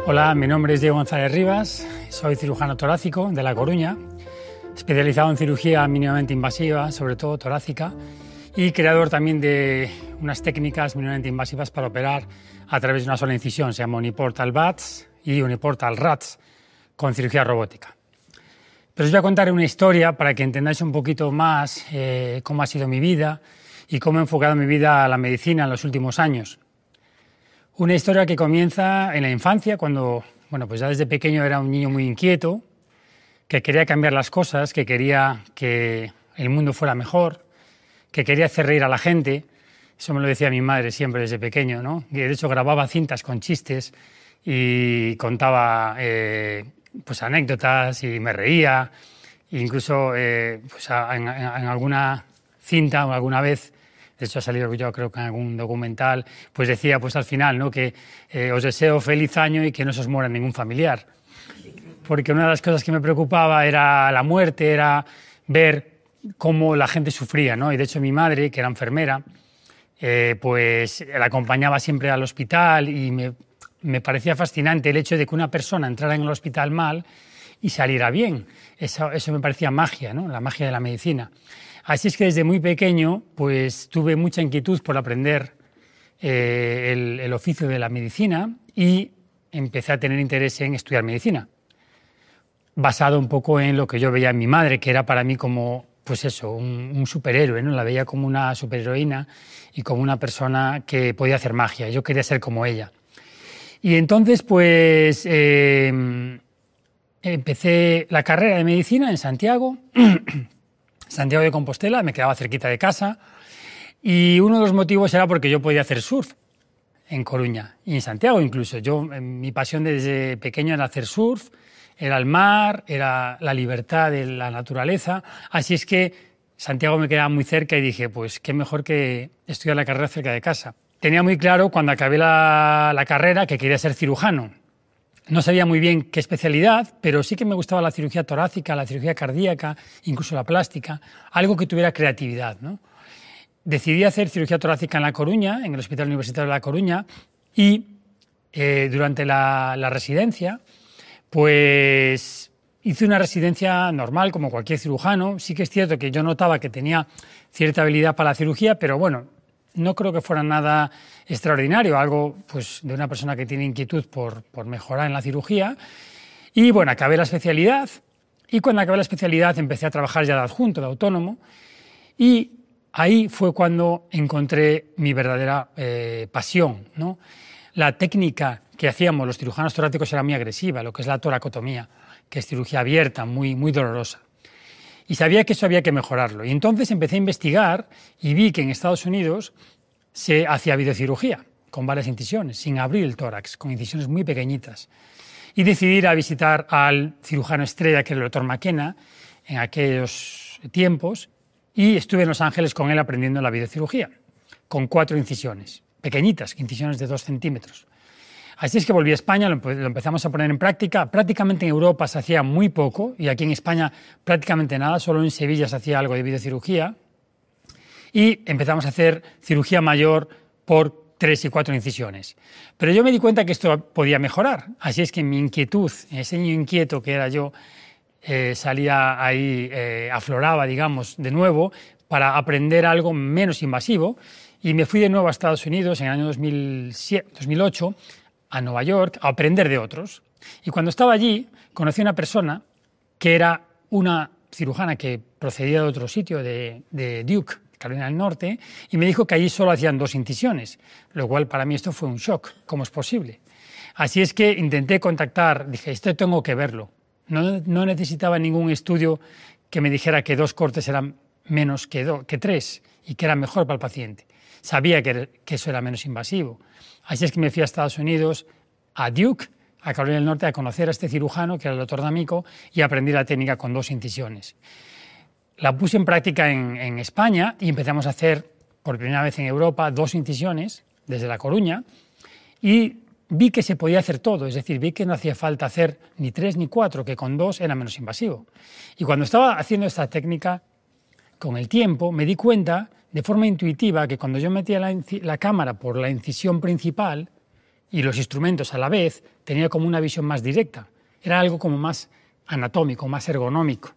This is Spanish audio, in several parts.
Hola, mi nombre es Diego González Rivas, soy cirujano torácico de La Coruña, especializado en cirugía mínimamente invasiva, sobre todo torácica, y creador también de unas técnicas mínimamente invasivas para operar a través de una sola incisión. Se llama Uniportal VATS y Uniportal RATS, con cirugía robótica. Pero os voy a contar una historia para que entendáis un poquito más cómo ha sido mi vida y cómo he enfocado mi vida a la medicina en los últimos años. Una historia que comienza en la infancia, cuando, pues ya desde pequeño era un niño muy inquieto, que quería cambiar las cosas, que quería que el mundo fuera mejor, que quería hacer reír a la gente. Eso me lo decía mi madre siempre desde pequeño, ¿no? Y de hecho grababa cintas con chistes y contaba pues anécdotas y me reía. Incluso pues en alguna cinta o alguna vez, de hecho ha salido yo creo que en algún documental, pues decía pues al final, ¿no?, que os deseo feliz año y que no se os muera ningún familiar. Porque una de las cosas que me preocupaba era la muerte, era ver cómo la gente sufría, ¿no? Y de hecho mi madre, que era enfermera, pues la acompañaba siempre al hospital y me parecía fascinante el hecho de que una persona entrara en el hospital mal y saliera bien. Eso me parecía magia, ¿no?, la magia de la medicina. Así es que desde muy pequeño pues tuve mucha inquietud por aprender el oficio de la medicina y empecé a tener interés en estudiar medicina, basado un poco en lo que yo veía en mi madre, que era para mí como, pues eso, un superhéroe, ¿no? La veía como una superheroína y como una persona que podía hacer magia. Yo quería ser como ella. Y entonces, pues, empecé la carrera de medicina en Santiago, Santiago de Compostela, me quedaba cerquita de casa, y uno de los motivos era porque yo podía hacer surf en Coruña y en Santiago incluso. Mi pasión desde pequeño era hacer surf, era el mar, era la libertad de la naturaleza, así es que Santiago me quedaba muy cerca y dije, pues qué mejor que estudiar la carrera cerca de casa. Tenía muy claro cuando acabé la carrera que quería ser cirujano. No sabía muy bien qué especialidad, pero sí que me gustaba la cirugía torácica, la cirugía cardíaca, incluso la plástica, algo que tuviera creatividad, ¿no? Decidí hacer cirugía torácica en La Coruña, en el Hospital Universitario de La Coruña, y durante la residencia, pues hice una residencia normal, como cualquier cirujano. Sí que es cierto que yo notaba que tenía cierta habilidad para la cirugía, pero bueno, no creo que fuera nada extraordinario, algo pues de una persona que tiene inquietud por mejorar en la cirugía. Y bueno, acabé la especialidad, y cuando acabé la especialidad empecé a trabajar ya de adjunto, de autónomo, y ahí fue cuando encontré mi verdadera pasión, ¿no? La técnica que hacíamos los cirujanos torácicos era muy agresiva, lo que es la toracotomía, que es cirugía abierta, muy, muy dolorosa. Y sabía que eso había que mejorarlo. Y entonces empecé a investigar y vi que en Estados Unidos se hacía videocirugía, con varias incisiones, sin abrir el tórax, con incisiones muy pequeñitas. Y decidí ir a visitar al cirujano estrella, que era el doctor McKenna, en aquellos tiempos, y estuve en Los Ángeles con él aprendiendo la videocirugía, con 4 incisiones, pequeñitas, incisiones de 2 centímetros. Así es que volví a España, lo empezamos a poner en práctica. Prácticamente en Europa se hacía muy poco y aquí en España prácticamente nada, solo en Sevilla se hacía algo de videocirugía. Y empezamos a hacer cirugía mayor por 3 y 4 incisiones. Pero yo me di cuenta que esto podía mejorar, así es que mi inquietud, ese niño inquieto que era yo, salía ahí, afloraba, digamos, de nuevo para aprender algo menos invasivo y me fui de nuevo a Estados Unidos en el año 2008, a Nueva York, a aprender de otros. Y cuando estaba allí, conocí a una persona que era una cirujana que procedía de otro sitio, de Duke, Carolina del Norte, y me dijo que allí solo hacían 2 incisiones, lo cual para mí esto fue un shock. ¿Cómo es posible? Así es que intenté contactar, dije, esto tengo que verlo. No necesitaba ningún estudio que me dijera que 2 cortes eran menos que 3 y que era mejor para el paciente. Sabía que eso era menos invasivo. Así es que me fui a Estados Unidos, a Duke, a Carolina del Norte, a conocer a este cirujano, que era el doctor D'Amico, y aprendí la técnica con 2 incisiones. La puse en práctica en España y empezamos a hacer, por primera vez en Europa, 2 incisiones desde La Coruña, y vi que se podía hacer todo, es decir, vi que no hacía falta hacer ni 3 ni 4, que con 2 era menos invasivo. Y cuando estaba haciendo esta técnica, con el tiempo, me di cuenta de forma intuitiva que cuando yo metía la cámara por la incisión principal y los instrumentos a la vez, tenía como una visión más directa. Era algo como más anatómico, más ergonómico.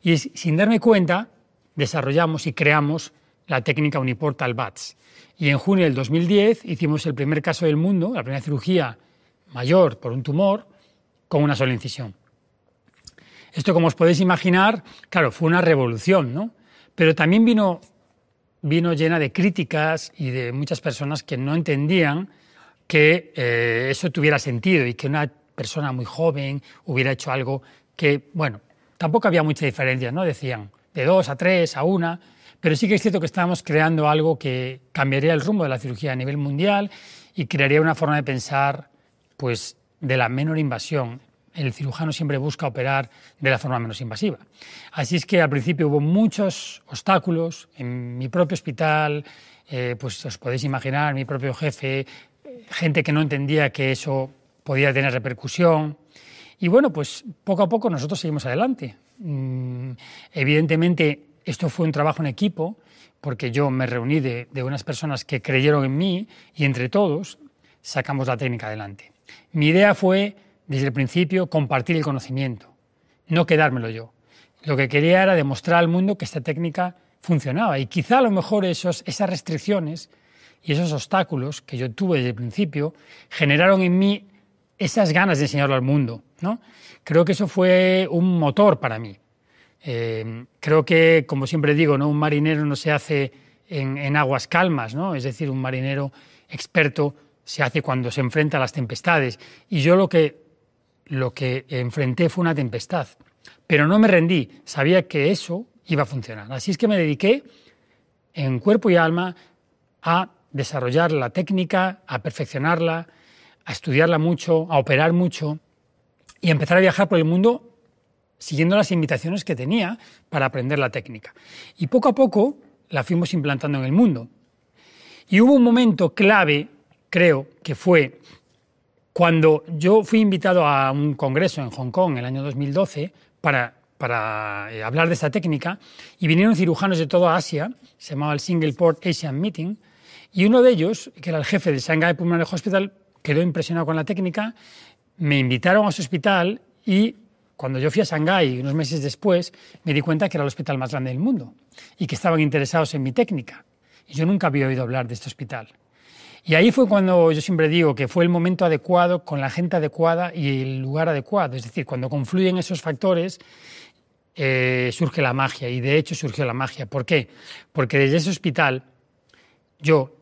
Y sin darme cuenta, desarrollamos y creamos la técnica Uniportal BATS. Y en junio del 2010 hicimos el primer caso del mundo, la primera cirugía mayor por un tumor, con una sola incisión. Esto, como os podéis imaginar, claro, fue una revolución, ¿no? Pero también vino llena de críticas y de muchas personas que no entendían que eso tuviera sentido y que una persona muy joven hubiera hecho algo que, bueno, tampoco había mucha diferencia, ¿no? Decían de 2 a 3 a 1, pero sí que es cierto que estábamos creando algo que cambiaría el rumbo de la cirugía a nivel mundial y crearía una forma de pensar, pues, de la menor invasión. El cirujano siempre busca operar de la forma menos invasiva. Así es que al principio hubo muchos obstáculos en mi propio hospital, pues os podéis imaginar, mi propio jefe, gente que no entendía que eso podía tener repercusión. Y bueno, pues poco a poco nosotros seguimos adelante. Evidentemente esto fue un trabajo en equipo, porque yo me reuní de unas personas que creyeron en mí y entre todos sacamos la técnica adelante. Mi idea fue, desde el principio, compartir el conocimiento, no quedármelo yo. Lo que quería era demostrar al mundo que esta técnica funcionaba y quizá a lo mejor esas restricciones y esos obstáculos que yo tuve desde el principio generaron en mí esas ganas de enseñarlo al mundo, ¿no? Creo que eso fue un motor para mí. Creo que, como siempre digo, ¿no? Un marinero no se hace en aguas calmas, ¿no? Es decir, un marinero experto se hace cuando se enfrenta a las tempestades. Y yo lo que enfrenté fue una tempestad. Pero no me rendí, sabía que eso iba a funcionar. Así es que me dediqué en cuerpo y alma a desarrollar la técnica, a perfeccionarla, a estudiarla mucho, a operar mucho y a empezar a viajar por el mundo siguiendo las invitaciones que tenía para aprender la técnica. Y poco a poco la fuimos implantando en el mundo. Y hubo un momento clave, creo, que fue cuando yo fui invitado a un congreso en Hong Kong en el año 2012 para hablar de esta técnica, y vinieron cirujanos de toda Asia, se llamaba el Single Port Asian Meeting, y uno de ellos, que era el jefe del Shanghai Pulmonary Hospital, quedó impresionado con la técnica, me invitaron a su hospital y cuando yo fui a Shanghái unos meses después me di cuenta que era el hospital más grande del mundo y que estaban interesados en mi técnica. Y yo nunca había oído hablar de este hospital. Y ahí fue cuando yo siempre digo que fue el momento adecuado, con la gente adecuada y el lugar adecuado. Es decir, cuando confluyen esos factores surge la magia, y de hecho surgió la magia. ¿Por qué? Porque desde ese hospital yo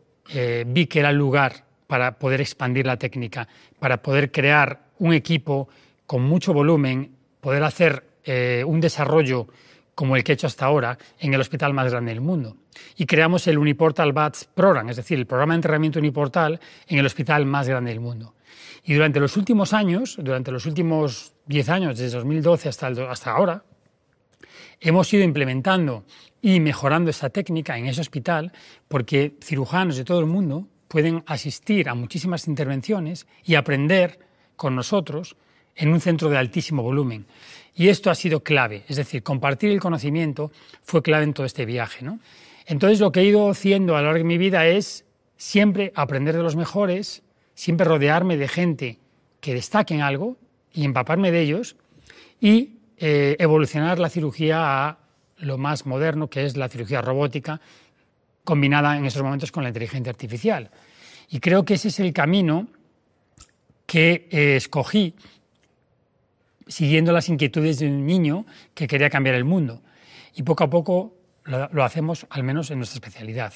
vi que era el lugar para poder expandir la técnica, para poder crear un equipo con mucho volumen, poder hacer un desarrollo como el que he hecho hasta ahora en el hospital más grande del mundo. Y creamos el Uniportal BATS Program, es decir, el programa de entrenamiento Uniportal en el hospital más grande del mundo. Y durante los últimos años, durante los últimos 10 años, desde 2012 hasta ahora, hemos ido implementando y mejorando esta técnica en ese hospital porque cirujanos de todo el mundo pueden asistir a muchísimas intervenciones y aprender con nosotros en un centro de altísimo volumen. Y esto ha sido clave, es decir, compartir el conocimiento fue clave en todo este viaje, ¿no? Entonces, lo que he ido haciendo a lo largo de mi vida es siempre aprender de los mejores, siempre rodearme de gente que destaque en algo y empaparme de ellos y evolucionar la cirugía a lo más moderno, que es la cirugía robótica, combinada en estos momentos con la inteligencia artificial. Y creo que ese es el camino que escogí siguiendo las inquietudes de un niño que quería cambiar el mundo. Y poco a poco lo hacemos, al menos en nuestra especialidad.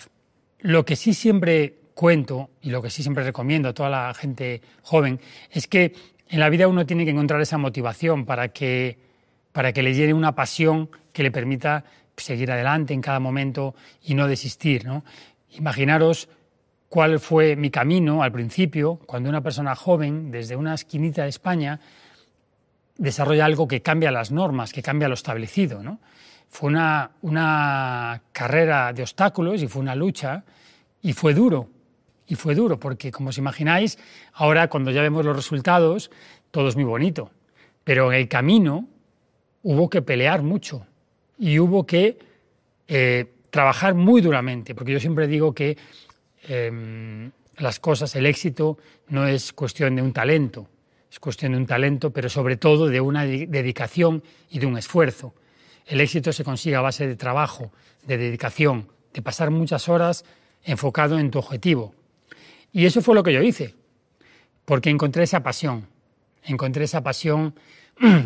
Lo que sí siempre cuento y lo que sí siempre recomiendo a toda la gente joven es que en la vida uno tiene que encontrar esa motivación para que le llene una pasión que le permita seguir adelante en cada momento y no desistir, ¿no? Imaginaros cuál fue mi camino al principio, cuando una persona joven, desde una esquinita de España, desarrolla algo que cambia las normas, que cambia lo establecido, ¿no? Fue una carrera de obstáculos y fue una lucha y fue duro. Y fue duro porque, como os imagináis, ahora cuando ya vemos los resultados, todo es muy bonito. Pero en el camino hubo que pelear mucho y hubo que trabajar muy duramente, porque yo siempre digo que las cosas, el éxito no es cuestión de un talento, es cuestión de un talento, pero sobre todo de una dedicación y de un esfuerzo. El éxito se consigue a base de trabajo, de dedicación, de pasar muchas horas enfocado en tu objetivo. Y eso fue lo que yo hice, porque encontré esa pasión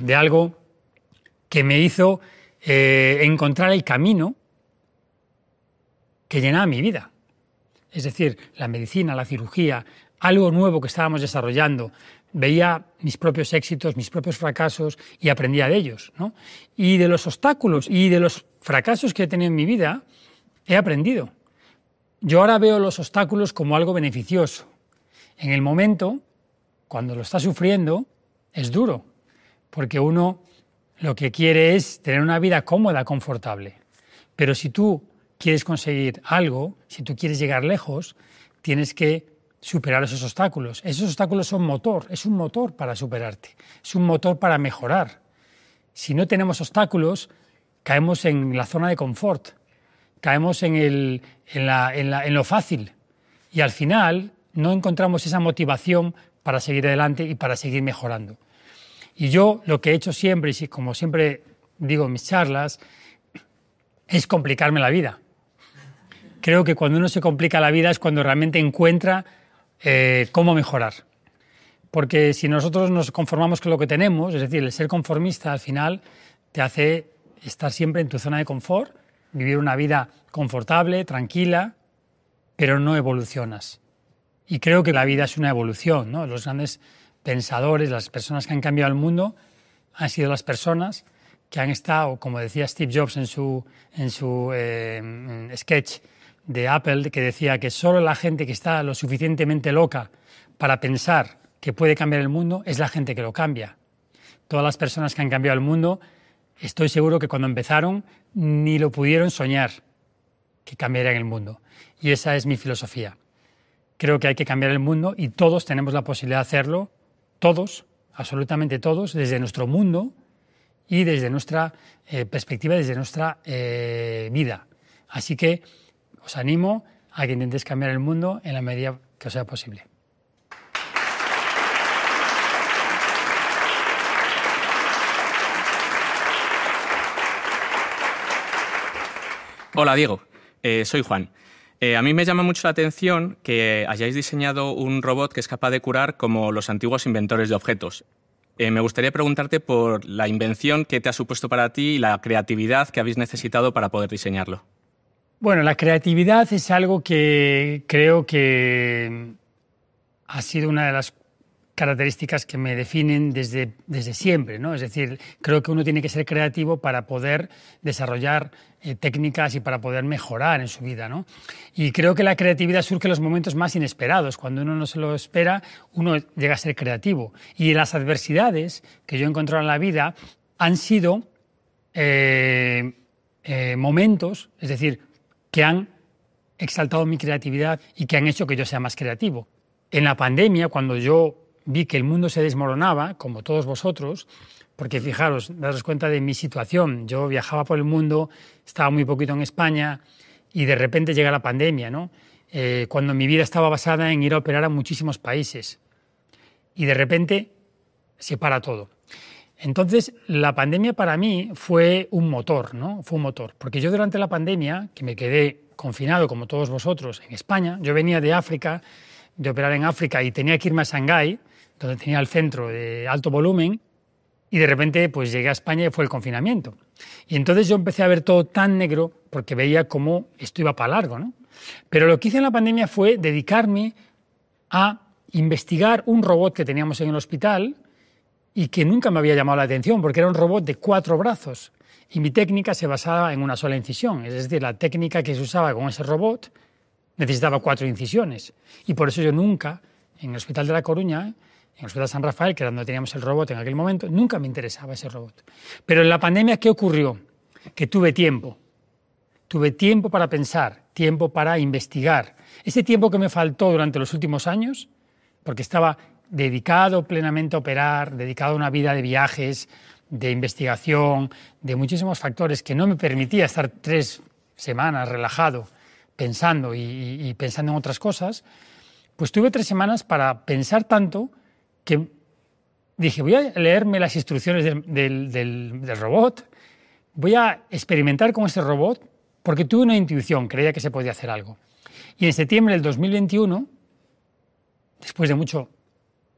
de algo que me hizo encontrar el camino que llenaba mi vida. Es decir, la medicina, la cirugía, algo nuevo que estábamos desarrollando. Veía mis propios éxitos, mis propios fracasos y aprendía de ellos, ¿no? Y de los obstáculos y de los fracasos que he tenido en mi vida, he aprendido. Yo ahora veo los obstáculos como algo beneficioso. En el momento, cuando lo está sufriendo, es duro, porque uno lo que quiere es tener una vida cómoda, confortable. Pero si tú quieres conseguir algo, si tú quieres llegar lejos, tienes que superar esos obstáculos. Esos obstáculos son motor, es un motor para superarte, es un motor para mejorar. Si no tenemos obstáculos, caemos en la zona de confort, caemos en lo fácil y al final no encontramos esa motivación para seguir adelante y para seguir mejorando. Y yo lo que he hecho siempre, y como siempre digo en mis charlas, es complicarme la vida. Creo que cuando uno se complica la vida es cuando realmente encuentra cómo mejorar. Porque si nosotros nos conformamos con lo que tenemos, es decir, el ser conformista al final te hace estar siempre en tu zona de confort, vivir una vida confortable, tranquila, pero no evolucionas. Y creo que la vida es una evolución, ¿no? Los grandes pensadores, las personas que han cambiado el mundo, han sido las personas que han estado, como decía Steve Jobs en su sketch de Apple, que decía que solo la gente que está lo suficientemente loca para pensar que puede cambiar el mundo es la gente que lo cambia. Todas las personas que han cambiado el mundo, estoy seguro que cuando empezaron ni lo pudieron soñar que cambiarían el mundo. Y esa es mi filosofía. Creo que hay que cambiar el mundo y todos tenemos la posibilidad de hacerlo, todos, absolutamente todos, desde nuestro mundo y desde nuestra perspectiva, desde nuestra vida. Así que os animo a que intentéis cambiar el mundo en la medida que os sea posible. Hola Diego, soy Juan. A mí me llama mucho la atención que hayáis diseñado un robot que es capaz de curar como los antiguos inventores de objetos. Me gustaría preguntarte por la invención que te ha supuesto para ti y la creatividad que habéis necesitado para poder diseñarlo. Bueno, la creatividad es algo que creo que ha sido una de las características que me definen desde siempre, ¿no? Es decir, creo que uno tiene que ser creativo para poder desarrollar técnicas y para poder mejorar en su vida, ¿no? Y creo que la creatividad surge en los momentos más inesperados. Cuando uno no se lo espera, uno llega a ser creativo. Y las adversidades que yo he encontrado en la vida han sido momentos, es decir, que han exaltado mi creatividad y que han hecho que yo sea más creativo. En la pandemia, cuando yo vi que el mundo se desmoronaba, como todos vosotros, porque fijaros, daros cuenta de mi situación. Yo viajaba por el mundo, estaba muy poquito en España y de repente llega la pandemia, ¿no? Cuando mi vida estaba basada en ir a operar a muchísimos países y de repente se para todo. Entonces, la pandemia para mí fue un motor, ¿no? Fue un motor, porque yo durante la pandemia, que me quedé confinado como todos vosotros en España, yo venía de África, de operar en África y tenía que irme a Shanghái, donde tenía el centro de alto volumen, y de repente pues llegué a España y fue el confinamiento. Y entonces yo empecé a ver todo tan negro porque veía cómo esto iba para largo, ¿no? Pero lo que hice en la pandemia fue dedicarme a investigar un robot que teníamos en el hospital y que nunca me había llamado la atención porque era un robot de 4 brazos y mi técnica se basaba en una sola incisión, es decir, la técnica que se usaba con ese robot necesitaba 4 incisiones y por eso yo nunca, en el Hospital de La Coruña, en el Hospital San Rafael, que era donde teníamos el robot en aquel momento, nunca me interesaba ese robot. Pero en la pandemia, ¿qué ocurrió? Que tuve tiempo para pensar, tiempo para investigar. Ese tiempo que me faltó durante los últimos años, porque estaba dedicado plenamente a operar, dedicado a una vida de viajes, de investigación, de muchísimos factores que no me permitía estar 3 semanas relajado, pensando y pensando en otras cosas, pues tuve 3 semanas para pensar tanto que dije, voy a leerme las instrucciones del robot, voy a experimentar con ese robot, porque tuve una intuición, creía que se podía hacer algo. Y en septiembre del 2021, después de mucho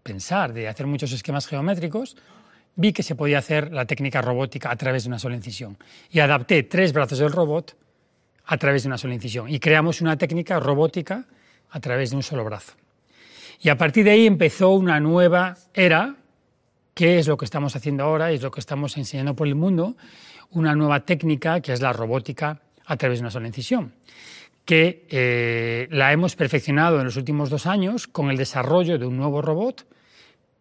pensar, de hacer muchos esquemas geométricos, vi que se podía hacer la técnica robótica a través de una sola incisión. Y adapté 3 brazos del robot a través de una sola incisión. Y creamos una técnica robótica a través de un solo brazo. Y a partir de ahí empezó una nueva era, que es lo que estamos haciendo ahora, es lo que estamos enseñando por el mundo, una nueva técnica que es la robótica a través de una sola incisión, que la hemos perfeccionado en los últimos 2 años con el desarrollo de un nuevo robot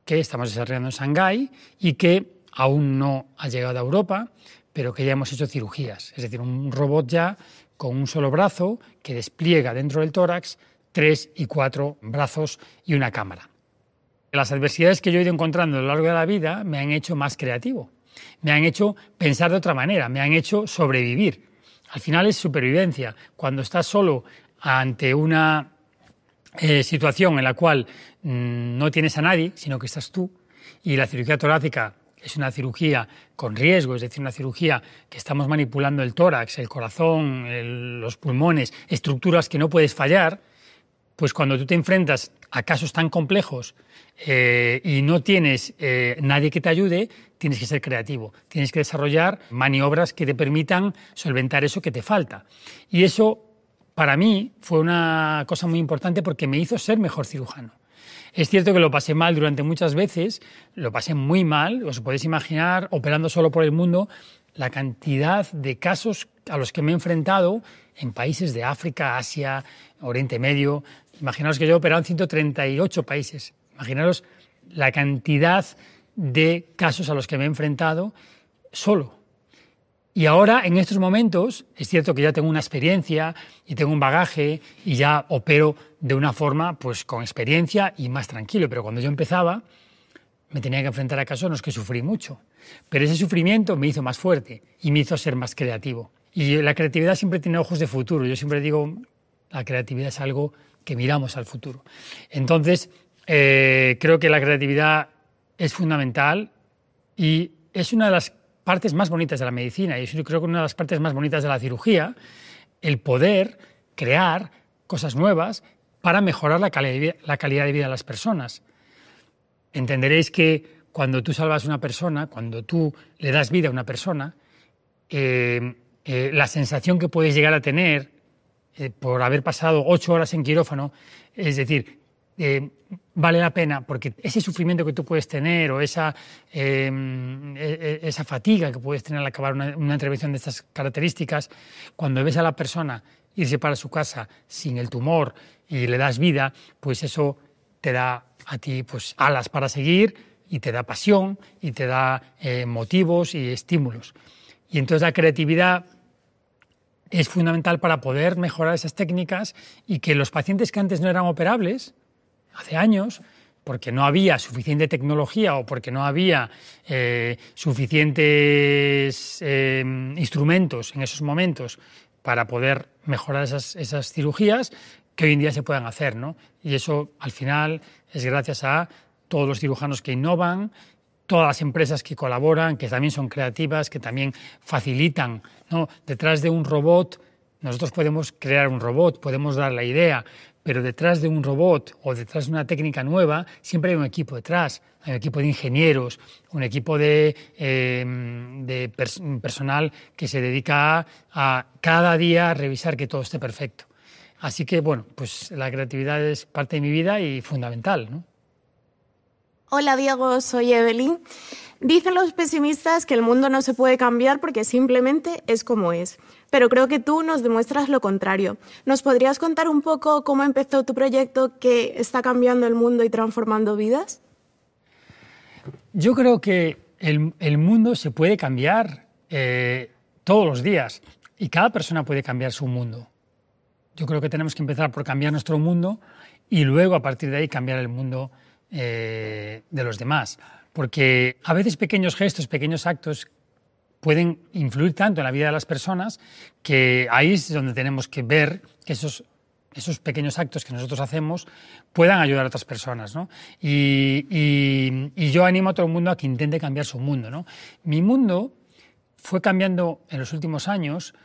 que estamos desarrollando en Shanghái y que aún no ha llegado a Europa, pero que ya hemos hecho cirugías. Es decir, un robot ya con un solo brazo que despliega dentro del tórax 3 y 4 brazos y una cámara. Las adversidades que yo he ido encontrando a lo largo de la vida me han hecho más creativo, me han hecho pensar de otra manera, me han hecho sobrevivir. Al final es supervivencia. Cuando estás solo ante una situación en la cual no tienes a nadie, sino que estás tú, y la cirugía torácica es una cirugía con riesgo, es decir, una cirugía que estamos manipulando el tórax, el corazón, los pulmones, estructuras que no puedes fallar, pues cuando tú te enfrentas a casos tan complejos y no tienes nadie que te ayude, tienes que ser creativo, tienes que desarrollar maniobras que te permitan solventar eso que te falta. Y eso, para mí, fue una cosa muy importante porque me hizo ser mejor cirujano. Es cierto que lo pasé mal durante muchas veces, lo pasé muy mal, os podéis imaginar, operando solo por el mundo, la cantidad de casos a los que me he enfrentado en países de África, Asia, Oriente Medio. Imaginaos que yo he operado en 138 países. Imaginaros la cantidad de casos a los que me he enfrentado solo. Y ahora, en estos momentos, es cierto que ya tengo una experiencia y tengo un bagaje y ya opero de una forma pues con experiencia y más tranquilo. Pero cuando yo empezaba, me tenía que enfrentar a casos en los que sufrí mucho. Pero ese sufrimiento me hizo más fuerte y me hizo ser más creativo. Y la creatividad siempre tiene ojos de futuro. Yo siempre digo, la creatividad es algo que miramos al futuro. Entonces, creo que la creatividad es fundamental y es una de las partes más bonitas de la medicina y yo creo que una de las partes más bonitas de la cirugía, el poder crear cosas nuevas para mejorar la calidad de vida de las personas. Entenderéis que cuando tú salvas a una persona, cuando tú le das vida a una persona, la sensación que puedes llegar a tener por haber pasado 8 horas en quirófano, es decir, vale la pena porque ese sufrimiento que tú puedes tener o esa fatiga que puedes tener al acabar una intervención de estas características, cuando ves a la persona irse para su casa sin el tumor y le das vida, pues eso te da a ti pues alas para seguir y te da pasión y te da motivos y estímulos. Y entonces la creatividad es fundamental para poder mejorar esas técnicas y que los pacientes que antes no eran operables, hace años, porque no había suficiente tecnología o porque no había suficientes instrumentos en esos momentos para poder mejorar esas cirugías, que hoy en día se puedan hacer, ¿no? Y eso, al final, es gracias a todos los cirujanos que innovan, todas las empresas que colaboran, que también son creativas, que también facilitan, ¿no? Detrás de un robot, nosotros podemos crear un robot, podemos dar la idea, pero detrás de un robot o detrás de una técnica nueva siempre hay un equipo detrás, hay un equipo de ingenieros, un equipo de personal que se dedica a cada día revisar que todo esté perfecto. Así que, bueno, pues la creatividad es parte de mi vida y fundamental, ¿no? Hola Diego, soy Evelyn. Dicen los pesimistas que el mundo no se puede cambiar porque simplemente es como es. Pero creo que tú nos demuestras lo contrario. ¿Nos podrías contar un poco cómo empezó tu proyecto que está cambiando el mundo y transformando vidas? Yo creo que el mundo se puede cambiar todos los días y cada persona puede cambiar su mundo. Yo creo que tenemos que empezar por cambiar nuestro mundo y luego a partir de ahí cambiar el mundo de los demás. Porque a veces pequeños gestos, pequeños actos pueden influir tanto en la vida de las personas que ahí es donde tenemos que ver que esos pequeños actos que nosotros hacemos puedan ayudar a otras personas, ¿no? Y yo animo a todo el mundo a que intente cambiar su mundo, ¿no? Mi mundo fue cambiando en los últimos años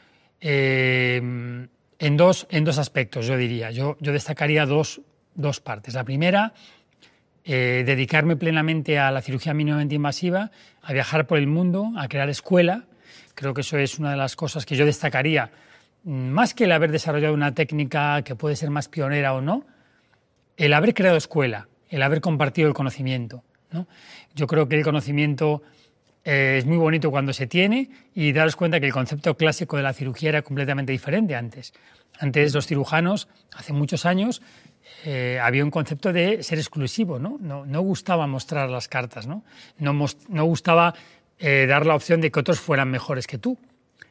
en dos aspectos, yo diría. Yo destacaría dos partes. La primera, dedicarme plenamente a la cirugía mínimamente invasiva, a viajar por el mundo, a crear escuela. Creo que eso es una de las cosas que yo destacaría, más que el haber desarrollado una técnica que puede ser más pionera o no, el haber creado escuela, el haber compartido el conocimiento, ¿no? Yo creo que el conocimiento es muy bonito cuando se tiene y daros cuenta que el concepto clásico de la cirugía era completamente diferente antes. Antes los cirujanos, hace muchos años, había un concepto de ser exclusivo, ¿no? No gustaba mostrar las cartas, ¿no? No gustaba dar la opción de que otros fueran mejores que tú.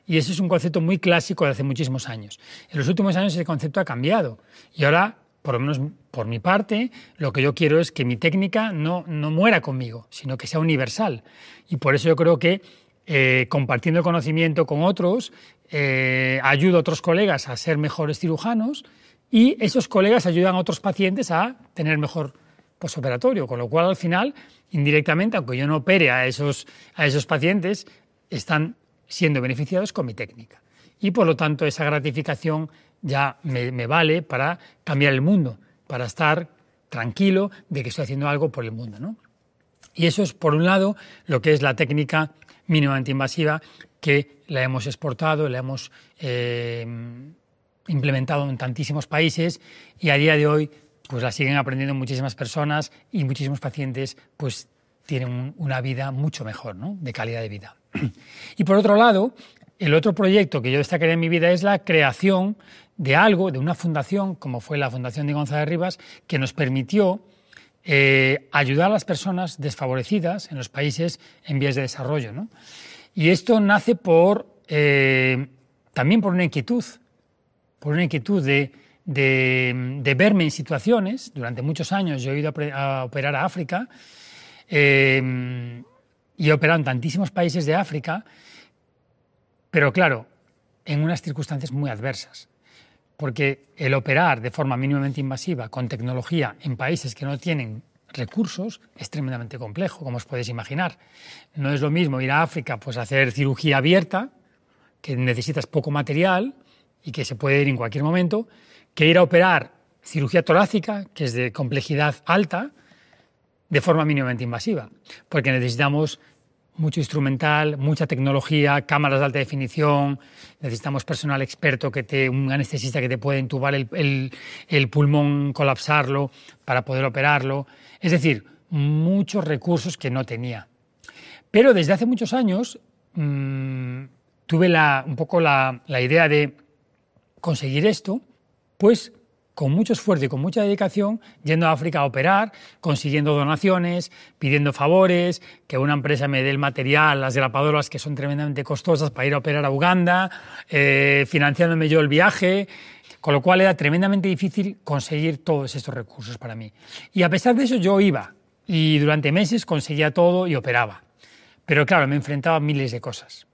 Y ese es un concepto muy clásico de hace muchísimos años. En los últimos años ese concepto ha cambiado y ahora, por lo menos por mi parte, lo que yo quiero es que mi técnica no muera conmigo, sino que sea universal. Y por eso yo creo que compartiendo el conocimiento con otros, ayudo a otros colegas a ser mejores cirujanos y esos colegas ayudan a otros pacientes a tener mejor postoperatorio, con lo cual al final, indirectamente, aunque yo no opere a esos pacientes, están siendo beneficiados con mi técnica. Y por lo tanto esa gratificación ya me vale para cambiar el mundo, para estar tranquilo de que estoy haciendo algo por el mundo, ¿no? Y eso es, por un lado, lo que es la técnica mínimamente invasiva, que la hemos exportado, la hemos implementado en tantísimos países y a día de hoy pues la siguen aprendiendo muchísimas personas y muchísimos pacientes pues tienen una vida mucho mejor, ¿no? De calidad de vida. Y por otro lado, el otro proyecto que yo destacaría en mi vida es la creación de algo, de una fundación, como fue la Fundación de González Rivas, que nos permitió ayudar a las personas desfavorecidas en los países en vías de desarrollo, ¿no? Y esto nace también por una inquietud de verme en situaciones. Durante muchos años yo he ido a operar a África y he operado en tantísimos países de África, pero claro, en unas circunstancias muy adversas. Porque el operar de forma mínimamente invasiva con tecnología en países que no tienen recursos es tremendamente complejo, como os podéis imaginar. No es lo mismo ir a África pues a hacer cirugía abierta, que necesitas poco material y que se puede ir en cualquier momento, que ir a operar cirugía torácica, que es de complejidad alta, de forma mínimamente invasiva, porque necesitamos mucho instrumental, mucha tecnología, cámaras de alta definición, necesitamos personal experto, un anestesista que te puede intubar el pulmón, colapsarlo para poder operarlo. Es decir, muchos recursos que no tenía. Pero desde hace muchos años tuve un poco la idea de conseguir esto, pues con mucho esfuerzo y con mucha dedicación, yendo a África a operar, consiguiendo donaciones, pidiendo favores, que una empresa me dé el material, las grapadoras que son tremendamente costosas para ir a operar a Uganda, financiándome yo el viaje, con lo cual era tremendamente difícil conseguir todos estos recursos para mí. Y a pesar de eso yo iba y durante meses conseguía todo y operaba. Pero claro, me enfrentaba a miles de cosas.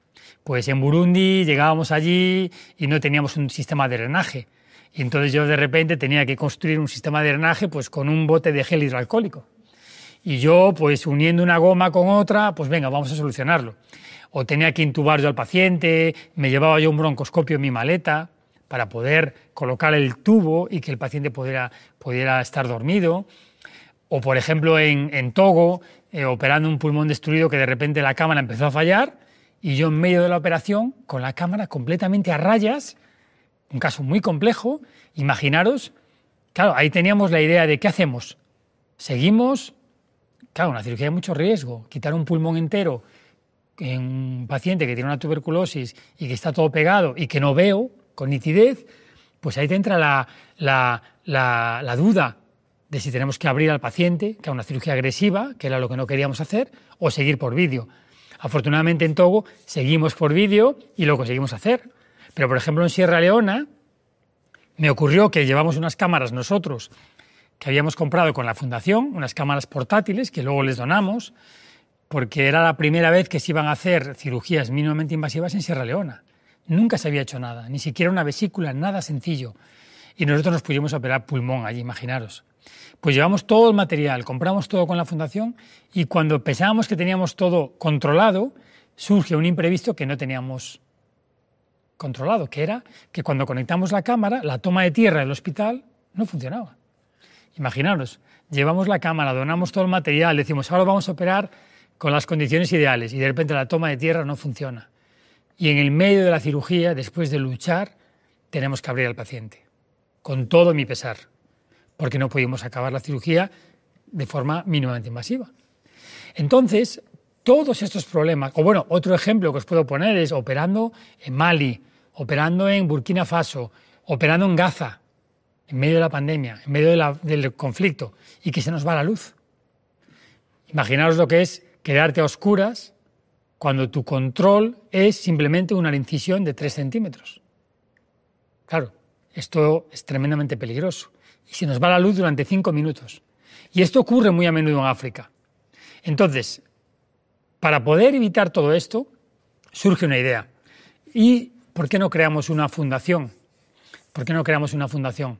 Pues en Burundi llegábamos allí y no teníamos un sistema de drenaje. Y entonces yo de repente tenía que construir un sistema de drenaje pues con un bote de gel hidroalcohólico. Y yo pues uniendo una goma con otra, pues venga, vamos a solucionarlo. O tenía que intubar yo al paciente, me llevaba yo un broncoscopio en mi maleta para poder colocar el tubo y que el paciente pudiera estar dormido. O por ejemplo en Togo, operando un pulmón destruido que de repente la cámara empezó a fallar y yo en medio de la operación con la cámara completamente a rayas. Un caso muy complejo, imaginaros, claro, ahí teníamos la idea de ¿qué hacemos? Seguimos, claro, una cirugía de mucho riesgo, quitar un pulmón entero en un paciente que tiene una tuberculosis y que está todo pegado y que no veo con nitidez, pues ahí te entra la duda de si tenemos que abrir al paciente, que era una cirugía agresiva, que era lo que no queríamos hacer, o seguir por vídeo. Afortunadamente en Togo seguimos por vídeo y lo conseguimos hacer. Pero, por ejemplo, en Sierra Leona me ocurrió que llevamos unas cámaras nosotros que habíamos comprado con la fundación, unas cámaras portátiles que luego les donamos porque era la primera vez que se iban a hacer cirugías mínimamente invasivas en Sierra Leona. Nunca se había hecho nada, ni siquiera una vesícula, nada sencillo. Y nosotros nos pusimos a operar pulmón allí, imaginaros. Pues llevamos todo el material, compramos todo con la fundación y cuando pensábamos que teníamos todo controlado, surge un imprevisto que no teníamos controlado, que era que cuando conectamos la cámara, la toma de tierra del hospital no funcionaba. Imaginaros, llevamos la cámara, donamos todo el material, decimos ahora vamos a operar con las condiciones ideales y de repente la toma de tierra no funciona. Y en el medio de la cirugía, después de luchar, tenemos que abrir al paciente, con todo mi pesar, porque no pudimos acabar la cirugía de forma mínimamente invasiva. Entonces, todos estos problemas, o bueno, otro ejemplo que os puedo poner es operando en Mali, operando en Burkina Faso, operando en Gaza, en medio de la pandemia, en medio del conflicto, y que se nos va la luz. Imaginaos lo que es quedarte a oscuras cuando tu control es simplemente una incisión de 3 centímetros. Claro, esto es tremendamente peligroso. Y se nos va la luz durante 5 minutos. Y esto ocurre muy a menudo en África. Entonces, para poder evitar todo esto, surge una idea. ¿Y por qué no creamos una fundación? ¿Por qué no creamos una fundación?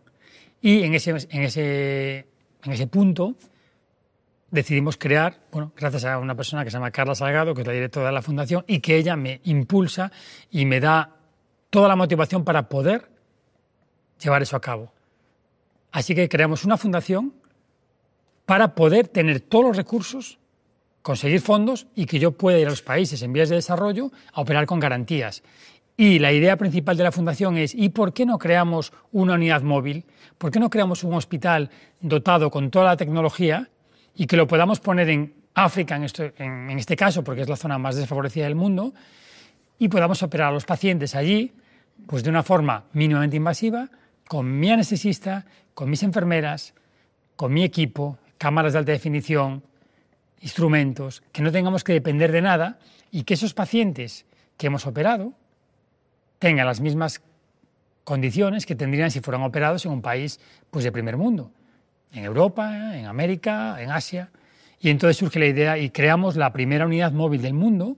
Y en ese punto decidimos crear, bueno, gracias a una persona que se llama Carla Salgado, que es la directora de la fundación, y que ella me impulsa y me da toda la motivación para poder llevar eso a cabo. Así que creamos una fundación para poder tener todos los recursos, conseguir fondos y que yo pueda ir a los países en vías de desarrollo a operar con garantías. Y la idea principal de la fundación es, ¿y por qué no creamos una unidad móvil? ¿Por qué no creamos un hospital dotado con toda la tecnología y que lo podamos poner en África, en este caso, porque es la zona más desfavorecida del mundo, y podamos operar a los pacientes allí pues de una forma mínimamente invasiva, con mi anestesista, con mis enfermeras, con mi equipo, cámaras de alta definición, instrumentos, que no tengamos que depender de nada y que esos pacientes que hemos operado tengan las mismas condiciones que tendrían si fueran operados en un país pues, de primer mundo, en Europa, en América, en Asia. Y entonces surge la idea y creamos la primera unidad móvil del mundo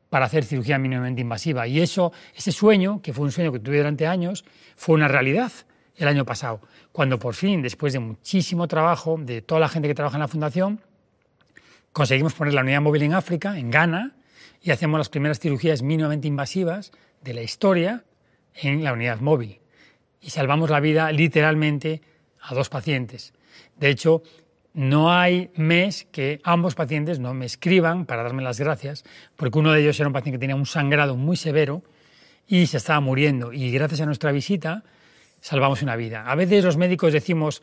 para hacer cirugía mínimamente invasiva. Y ese sueño, que fue un sueño que tuve durante años, fue una realidad el año pasado, cuando por fin, después de muchísimo trabajo de toda la gente que trabaja en la fundación, conseguimos poner la unidad móvil en África, en Ghana, y hacemos las primeras cirugías mínimamente invasivas de la historia en la unidad móvil. Y salvamos la vida literalmente a 2 pacientes. De hecho, no hay mes que ambos pacientes no me escriban para darme las gracias, porque uno de ellos era un paciente que tenía un sangrado muy severo y se estaba muriendo. Y gracias a nuestra visita salvamos una vida. A veces los médicos decimos,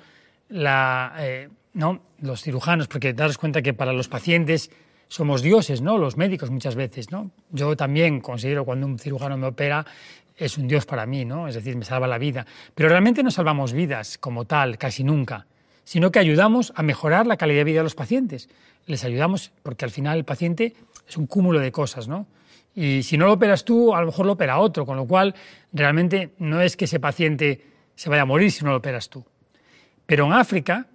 los cirujanos, porque daros cuenta que para los pacientes somos dioses, ¿no? Los médicos muchas veces, ¿no? Yo también considero cuando un cirujano me opera es un dios para mí, ¿no? Es decir, me salva la vida. Pero realmente no salvamos vidas como tal, casi nunca, sino que ayudamos a mejorar la calidad de vida de los pacientes. Les ayudamos porque al final el paciente es un cúmulo de cosas, ¿no? Y si no lo operas tú, a lo mejor lo opera otro, con lo cual realmente no es que ese paciente se vaya a morir si no lo operas tú. Pero en África,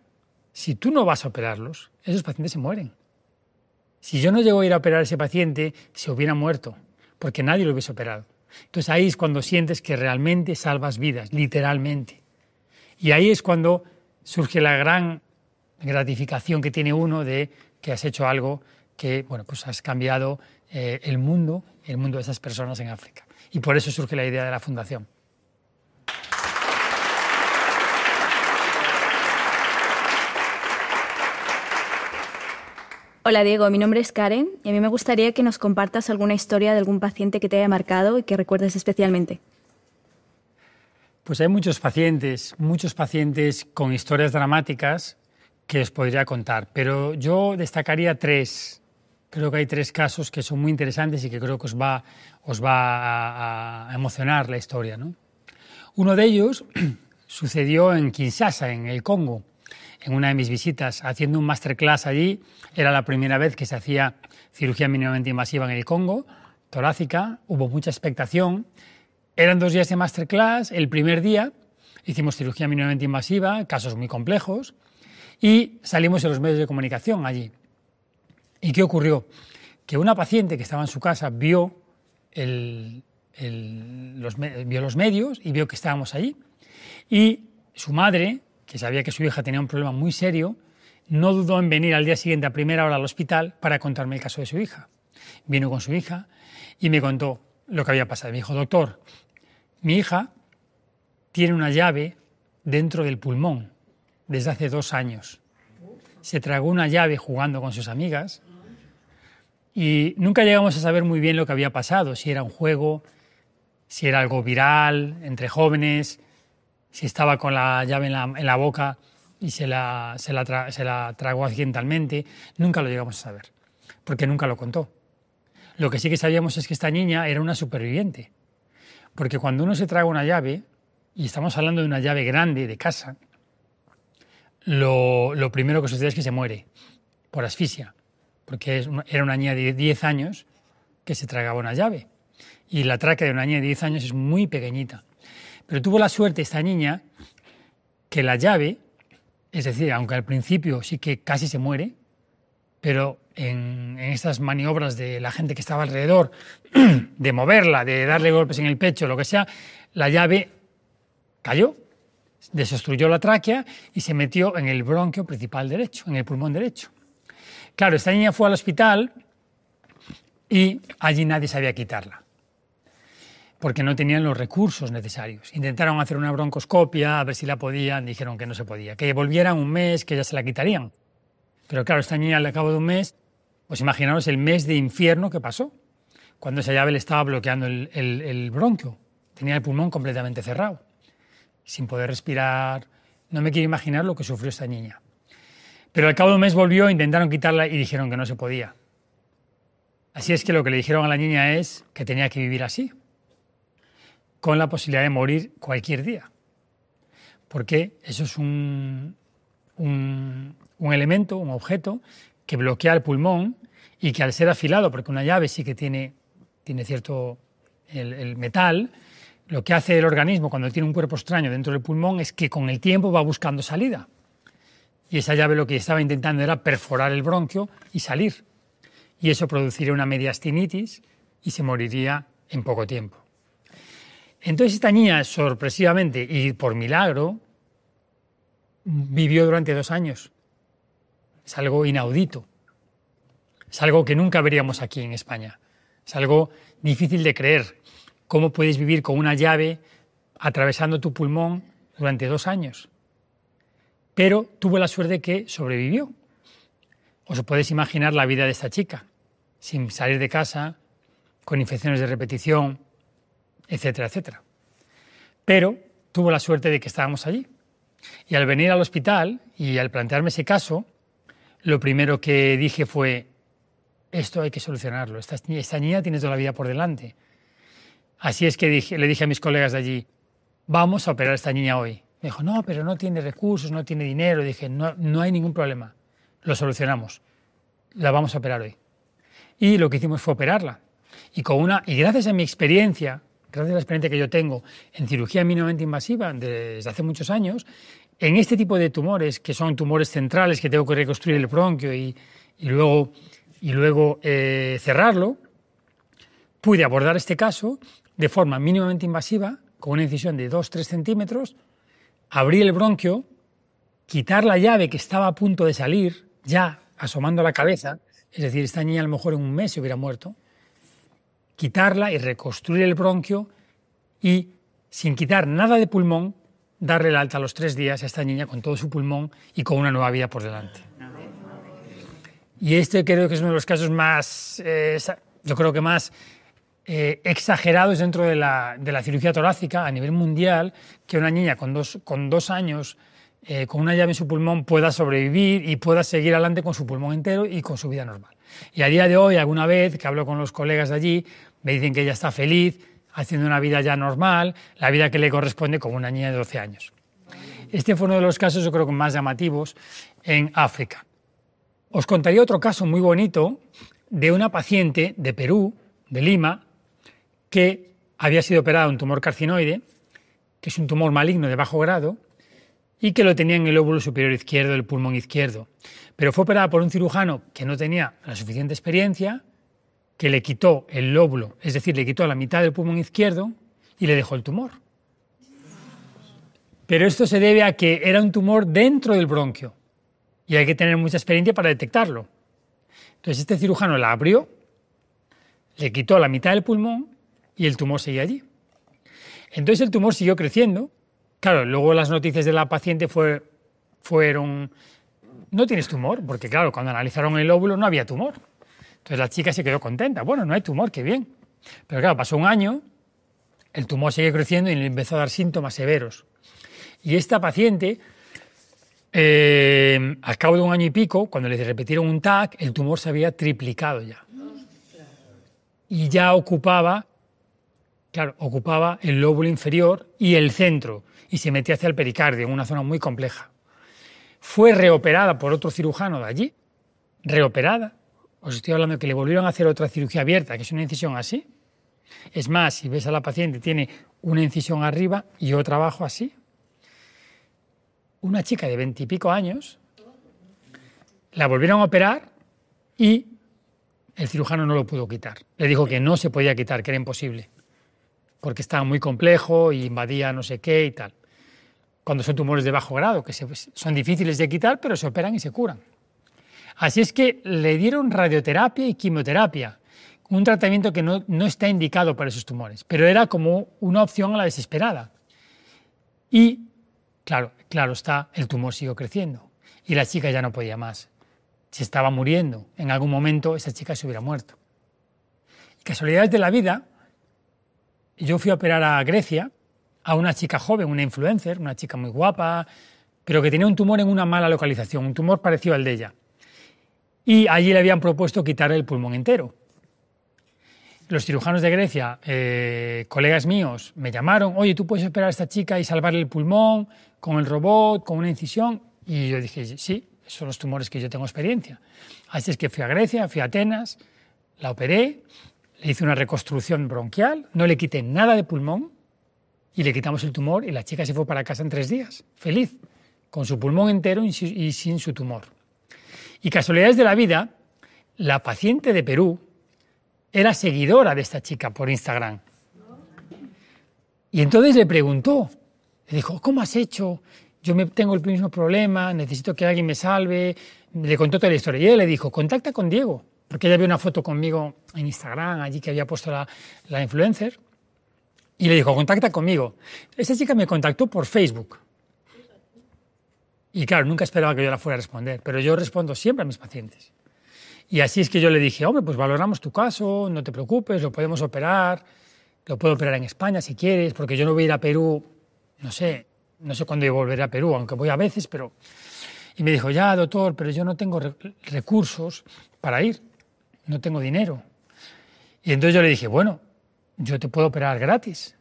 si tú no vas a operarlos, esos pacientes se mueren. Si yo no llego a ir a operar a ese paciente, se hubiera muerto, porque nadie lo hubiese operado. Entonces ahí es cuando sientes que realmente salvas vidas, literalmente. Y ahí es cuando surge la gran gratificación que tiene uno de que has hecho algo que, bueno, pues has cambiado el mundo de esas personas en África. Y por eso surge la idea de la fundación. Hola Diego, mi nombre es Karen y a mí me gustaría que nos compartas alguna historia de algún paciente que te haya marcado y que recuerdes especialmente. Pues hay muchos pacientes con historias dramáticas que os podría contar, pero yo destacaría 3. Creo que hay 3 casos que son muy interesantes y que creo que os va a emocionar la historia, ¿no? Uno de ellos sucedió en Kinshasa, en el Congo, en una de mis visitas, haciendo un masterclass allí. Era la primera vez que se hacía cirugía mínimamente invasiva en el Congo, torácica, hubo mucha expectación. Eran 2 días de masterclass. El primer día hicimos cirugía mínimamente invasiva, casos muy complejos, y salimos en los medios de comunicación allí. ¿Y qué ocurrió? Que una paciente que estaba en su casa vio los medios y vio que estábamos allí. Y su madre, que sabía que su hija tenía un problema muy serio, no dudó en venir al día siguiente a primera hora al hospital para contarme el caso de su hija. Vino con su hija y me contó lo que había pasado. Me dijo: doctor, mi hija tiene una llave dentro del pulmón desde hace 2 años. Se tragó una llave jugando con sus amigas y nunca llegamos a saber muy bien lo que había pasado, si era un juego, si era algo viral entre jóvenes, si estaba con la llave en la boca y se la tragó accidentalmente. Nunca lo llegamos a saber, porque nunca lo contó. Lo que sí que sabíamos es que esta niña era una superviviente, porque cuando uno se traga una llave, y estamos hablando de una llave grande de casa, lo primero que sucede es que se muere por asfixia, porque era una niña de 10 años que se tragaba una llave. Y la tráquea de una niña de 10 años es muy pequeñita. Pero tuvo la suerte esta niña que la llave, es decir, aunque al principio sí que casi se muere, pero en estas maniobras de la gente que estaba alrededor, de moverla, de darle golpes en el pecho, lo que sea, la llave cayó, desobstruyó la tráquea y se metió en el bronquio principal derecho, en el pulmón derecho. Claro, esta niña fue al hospital y allí nadie sabía quitarla, porque no tenían los recursos necesarios. Intentaron hacer una broncoscopia, a ver si la podían, dijeron que no se podía, que volvieran un mes, que ya se la quitarían. Pero claro, esta niña al cabo de un mes, pues imaginaros el mes de infierno que pasó, cuando esa llave le estaba bloqueando el bronquio. Tenía el pulmón completamente cerrado, sin poder respirar. No me quiero imaginar lo que sufrió esta niña. Pero al cabo de un mes volvió, intentaron quitarla y dijeron que no se podía. Así es que lo que le dijeron a la niña es que tenía que vivir así, con la posibilidad de morir cualquier día. Porque eso es un elemento, un objeto que bloquea el pulmón y que al ser afilado, porque una llave sí que tiene cierto el metal, lo que hace el organismo cuando tiene un cuerpo extraño dentro del pulmón es que con el tiempo va buscando salida. Y esa llave lo que estaba intentando era perforar el bronquio y salir. Y eso produciría una mediastinitis y se moriría en poco tiempo. Entonces esta niña, sorpresivamente y por milagro, vivió durante 2 años. Es algo inaudito. Es algo que nunca veríamos aquí en España. Es algo difícil de creer. ¿Cómo puedes vivir con una llave atravesando tu pulmón durante 2 años? Pero tuvo la suerte que sobrevivió. Os podéis imaginar la vida de esta chica, sin salir de casa, con infecciones de repetición, etcétera, etcétera. Pero tuvo la suerte de que estábamos allí. Y al venir al hospital y al plantearme ese caso, lo primero que dije fue: esto hay que solucionarlo, esta niña tiene toda la vida por delante. Así es que le dije a mis colegas de allí: vamos a operar a esta niña hoy. Me dijo: no, pero no tiene recursos, no tiene dinero. Dije: no hay ningún problema, lo solucionamos, la vamos a operar hoy. Y lo que hicimos fue operarla. Y gracias a mi experiencia, gracias a la experiencia que yo tengo en cirugía mínimamente invasiva desde hace muchos años, en este tipo de tumores, que son tumores centrales, que tengo que reconstruir el bronquio y luego cerrarlo, pude abordar este caso de forma mínimamente invasiva, con una incisión de 2-3 centímetros, abrir el bronquio, quitar la llave que estaba a punto de salir, ya asomando la cabeza, es decir, esta niña a lo mejor en un mes se hubiera muerto, quitarla y reconstruir el bronquio y, sin quitar nada de pulmón, darle el alta a los 3 días a esta niña con todo su pulmón y con una nueva vida por delante. Y este creo que es uno de los casos más, yo creo que más exagerados dentro de la cirugía torácica a nivel mundial, que una niña con dos años, con una llave en su pulmón, pueda sobrevivir y pueda seguir adelante con su pulmón entero y con su vida normal. Y a día de hoy, alguna vez que hablo con los colegas de allí, me dicen que ella está feliz, haciendo una vida ya normal, la vida que le corresponde como una niña de 12 años. Este fue uno de los casos, yo creo que más llamativos en África. Os contaría otro caso muy bonito de una paciente de Perú, de Lima, que había sido operada de un tumor carcinoide, que es un tumor maligno de bajo grado, y que lo tenía en el lóbulo superior izquierdo del pulmón izquierdo. Pero fue operada por un cirujano que no tenía la suficiente experiencia, que le quitó el lóbulo, es decir, le quitó la mitad del pulmón izquierdo y le dejó el tumor. Pero esto se debe a que era un tumor dentro del bronquio y hay que tener mucha experiencia para detectarlo. Entonces este cirujano la abrió, le quitó la mitad del pulmón y el tumor seguía allí. Entonces el tumor siguió creciendo. Claro, luego las noticias de la paciente fueron, no tienes tumor, porque claro, cuando analizaron el óvulo no había tumor. Entonces la chica se quedó contenta, bueno, no hay tumor, qué bien. Pero claro, pasó un año, el tumor sigue creciendo y le empezó a dar síntomas severos. Y esta paciente, al cabo de un año y pico, cuando le repitieron un TAC, el tumor se había triplicado ya. Y ya ocupaba el lóbulo inferior y el centro, y se metía hacia el pericardio, en una zona muy compleja. Fue reoperada por otro cirujano de allí, reoperada. Os estoy hablando de que le volvieron a hacer otra cirugía abierta, que es una incisión así. Es más, si ves a la paciente, tiene una incisión arriba y otra abajo así. Una chica de 20 y pico años, la volvieron a operar y el cirujano no lo pudo quitar. Le dijo que no se podía quitar, que era imposible, porque estaba muy complejo y invadía no sé qué y tal. Cuando son tumores de bajo grado, que son difíciles de quitar, pero se operan y se curan. Así es que le dieron radioterapia y quimioterapia, un tratamiento que no está indicado para esos tumores, pero era como una opción a la desesperada. Y, claro está, el tumor siguió creciendo y la chica ya no podía más. Se estaba muriendo. En algún momento esa chica se hubiera muerto. Y casualidades de la vida, yo fui a operar a Grecia a una chica joven, una influencer, una chica muy guapa, pero que tenía un tumor en una mala localización, un tumor parecido al de ella. Y allí le habían propuesto quitar el pulmón entero. Los cirujanos de Grecia, colegas míos, me llamaron, oye, ¿tú puedes operar a esta chica y salvarle el pulmón con el robot, con una incisión? Y yo dije, sí, esos son los tumores que yo tengo experiencia. Así es que fui a Grecia, fui a Atenas, la operé, le hice una reconstrucción bronquial, no le quité nada de pulmón y le quitamos el tumor y la chica se fue para casa en 3 días, feliz, con su pulmón entero y sin su tumor. Y casualidades de la vida, la paciente de Perú era seguidora de esta chica por Instagram. Y entonces le preguntó, le dijo, ¿cómo has hecho? Yo tengo el mismo problema, necesito que alguien me salve. Le contó toda la historia. Y ella le dijo, contacta con Diego, porque ella vio una foto conmigo en Instagram, allí que había puesto la influencer. Y le dijo, contacta conmigo. Esta chica me contactó por Facebook. Y claro, nunca esperaba que yo la fuera a responder, pero yo respondo siempre a mis pacientes. Y así es que yo le dije, hombre, pues valoramos tu caso, no te preocupes, lo podemos operar, lo puedo operar en España si quieres, porque yo no voy a ir a Perú, no sé cuándo yo volveré a Perú, aunque voy a veces, pero... Y me dijo, ya, doctor, pero yo no tengo recursos para ir, no tengo dinero. Y entonces yo le dije, bueno, yo te puedo operar gratis,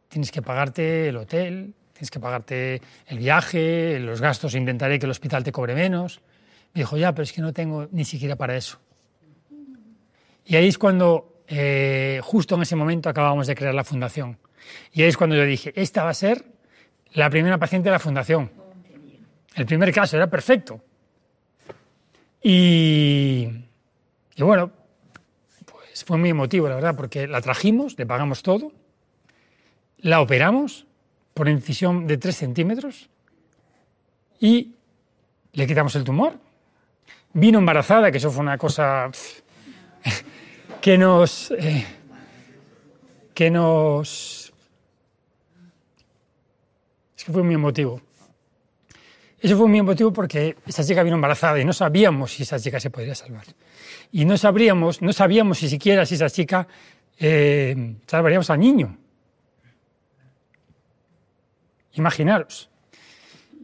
tienes que pagarte el hotel, tienes que pagarte el viaje, los gastos, intentaré que el hospital te cobre menos. Me dijo, ya, pero es que no tengo ni siquiera para eso. Y ahí es cuando, justo en ese momento, acabábamos de crear la fundación. Y ahí es cuando yo dije, esta va a ser la primera paciente de la fundación. El primer caso, era perfecto. Y bueno, pues fue muy emotivo, la verdad, porque la trajimos, le pagamos todo, la operamos por incisión de 3 centímetros y le quitamos el tumor. Vino embarazada, que eso fue una cosa que nos... Es que fue muy emotivo. Eso fue muy emotivo porque esa chica vino embarazada y no sabíamos si esa chica se podría salvar. Y no sabíamos si siquiera si esa chica salvaríamos al niño. Imaginaros.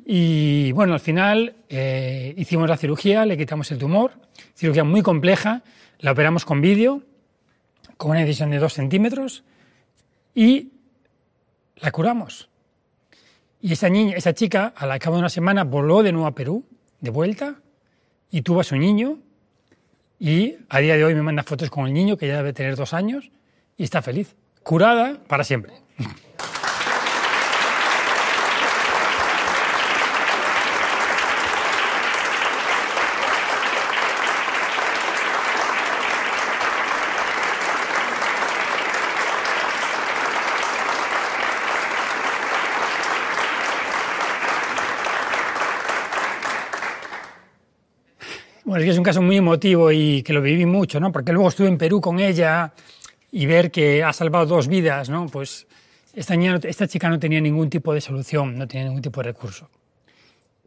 Y bueno, al final hicimos la cirugía, le quitamos el tumor, cirugía muy compleja, la operamos con vídeo, con una incisión de 2 centímetros y la curamos. Y esa chica, al cabo de una semana, voló de nuevo a Perú, de vuelta, y tuvo a su niño, y a día de hoy me manda fotos con el niño, que ya debe tener 2 años, y está feliz, curada para siempre. es que es un caso muy emotivo y que lo viví mucho, ¿no? Porque luego estuve en Perú con ella y ver que ha salvado 2 vidas, ¿no? Pues esta chica no tenía ningún tipo de solución, no tenía ningún tipo de recurso.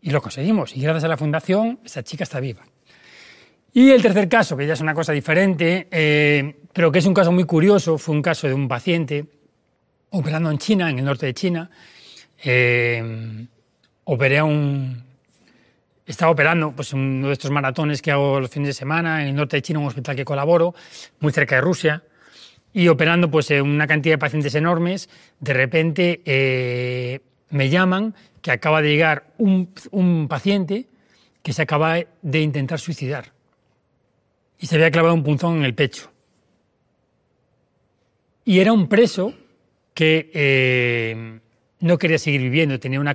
Y lo conseguimos. Y gracias a la fundación, esta chica está viva. Y el tercer caso, que ya es una cosa diferente, pero que es un caso muy curioso, fue un caso de un paciente operando en China, en el norte de China. Estaba operando pues, uno de estos maratones que hago los fines de semana en el norte de China, un hospital que colaboro, muy cerca de Rusia, y operando pues, una cantidad de pacientes enormes. De repente me llaman que acaba de llegar un paciente que se acaba de intentar suicidar y se había clavado un punzón en el pecho. Y era un preso que no quería seguir viviendo, tenía una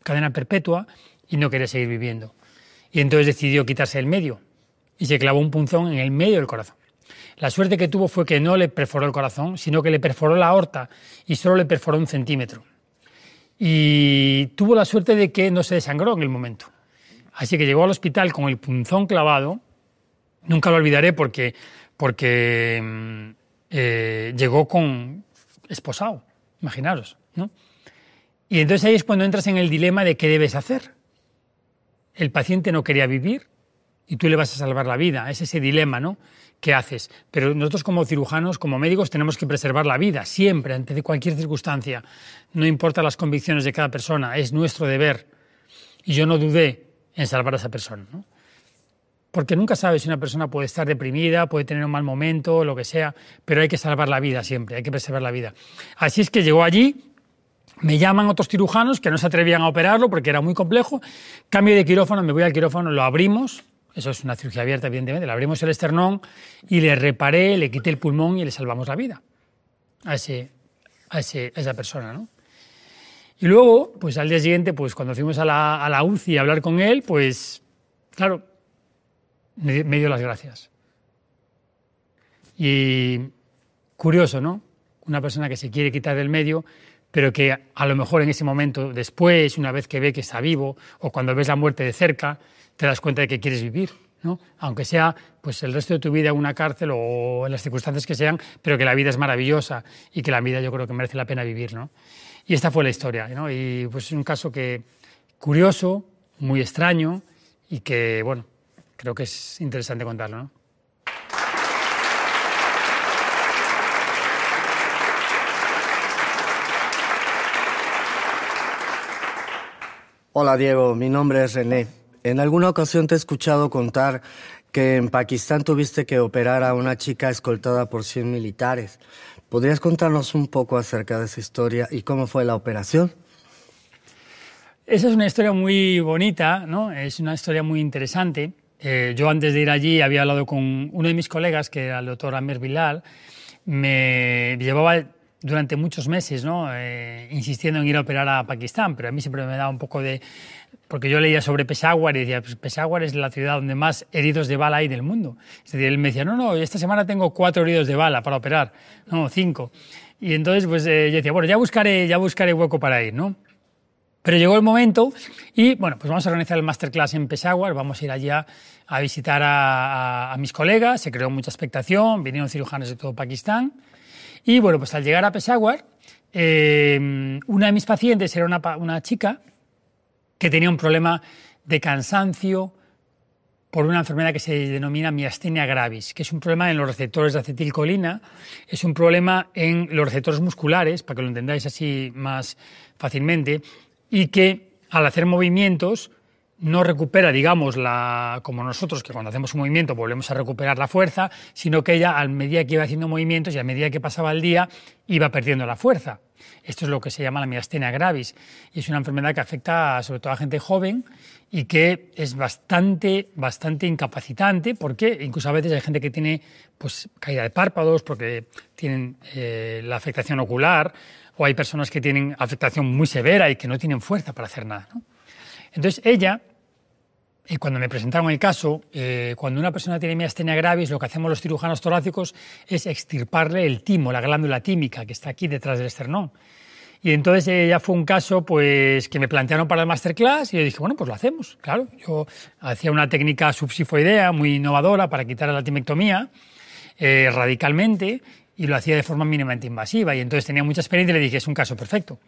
cadena perpetua y no quería seguir viviendo. Y entonces decidió quitarse del medio y se clavó un punzón en el medio del corazón. La suerte que tuvo fue que no le perforó el corazón, sino que le perforó la aorta y solo le perforó 1 centímetro. Y tuvo la suerte de que no se desangró en el momento. Así que llegó al hospital con el punzón clavado. Nunca lo olvidaré porque llegó esposado, imaginaros, ¿no? Y entonces ahí es cuando entras en el dilema de qué debes hacer. El paciente no quería vivir y tú le vas a salvar la vida. Es ese dilema, ¿no? ¿Qué haces? Pero nosotros como cirujanos, como médicos, tenemos que preservar la vida, siempre, ante cualquier circunstancia. No importa las convicciones de cada persona, es nuestro deber. Y yo no dudé en salvar a esa persona, ¿no? Porque nunca sabes si una persona puede estar deprimida, puede tener un mal momento, lo que sea, pero hay que salvar la vida siempre, hay que preservar la vida. Así es que llegó allí, me llaman otros cirujanos que no se atrevían a operarlo porque era muy complejo, cambio de quirófano, me voy al quirófano, lo abrimos, eso es una cirugía abierta evidentemente, le abrimos el esternón y le reparé, le quité el pulmón y le salvamos la vida a esa persona, ¿no? Y luego, pues al día siguiente, pues cuando fuimos a la UCI a hablar con él, pues claro, me dio las gracias. Y curioso, ¿no? Una persona que se quiere quitar del medio, pero que a lo mejor en ese momento, después, una vez que ve que está vivo, o cuando ves la muerte de cerca, te das cuenta de que quieres vivir, ¿no? Aunque sea pues, el resto de tu vida en una cárcel o en las circunstancias que sean, pero que la vida es maravillosa y que la vida yo creo que merece la pena vivir, ¿no? Y esta fue la historia, ¿no? Y pues es un caso curioso, muy extraño y que, bueno, creo que es interesante contarlo, ¿no? Hola Diego, mi nombre es René. En alguna ocasión te he escuchado contar que en Pakistán tuviste que operar a una chica escoltada por 100 militares. ¿Podrías contarnos un poco acerca de esa historia y cómo fue la operación? Esa es una historia muy bonita, ¿no? Es una historia muy interesante. Yo antes de ir allí había hablado con uno de mis colegas, que era el doctor Amer Bilal. Me llevaba durante muchos meses, ¿no? Insistiendo en ir a operar a Pakistán, pero a mí siempre me daba un poco de... Porque yo leía sobre Peshawar y decía, pues Peshawar es la ciudad donde más heridos de bala hay del mundo. Es decir, él me decía, no, esta semana tengo 4 heridos de bala para operar, no, 5. Y entonces pues yo decía, bueno, ya buscaré hueco para ir, ¿no? Pero llegó el momento y, bueno, pues vamos a organizar el masterclass en Peshawar, vamos a ir allá a visitar a mis colegas, se creó mucha expectación, vinieron cirujanos de todo Pakistán. Y, bueno, pues al llegar a Peshawar, una de mis pacientes era una chica que tenía un problema de cansancio por una enfermedad que se denomina miastenia gravis, que es un problema en los receptores de acetilcolina, es un problema en los receptores musculares, para que lo entendáis así más fácilmente, y que al hacer movimientos no recupera, digamos, como nosotros, que cuando hacemos un movimiento volvemos a recuperar la fuerza, sino que ella, a medida que iba haciendo movimientos y a medida que pasaba el día, iba perdiendo la fuerza. Esto es lo que se llama la miastenia gravis, y es una enfermedad que afecta sobre todo a gente joven y que es bastante incapacitante, porque incluso a veces hay gente que tiene pues, caída de párpados porque tienen la afectación ocular, o hay personas que tienen afectación muy severa y que no tienen fuerza para hacer nada, ¿no? Entonces ella, cuando me presentaron el caso, cuando una persona tiene miastenia gravis, lo que hacemos los cirujanos torácicos es extirparle el timo, la glándula tímica que está aquí detrás del esternón. Y entonces ya fue un caso pues, que me plantearon para el masterclass y yo dije, bueno, pues lo hacemos. Claro, yo hacía una técnica subsifoidea muy innovadora para quitar la timectomía radicalmente y lo hacía de forma mínimamente invasiva. Y entonces tenía mucha experiencia y le dije, es un caso perfecto.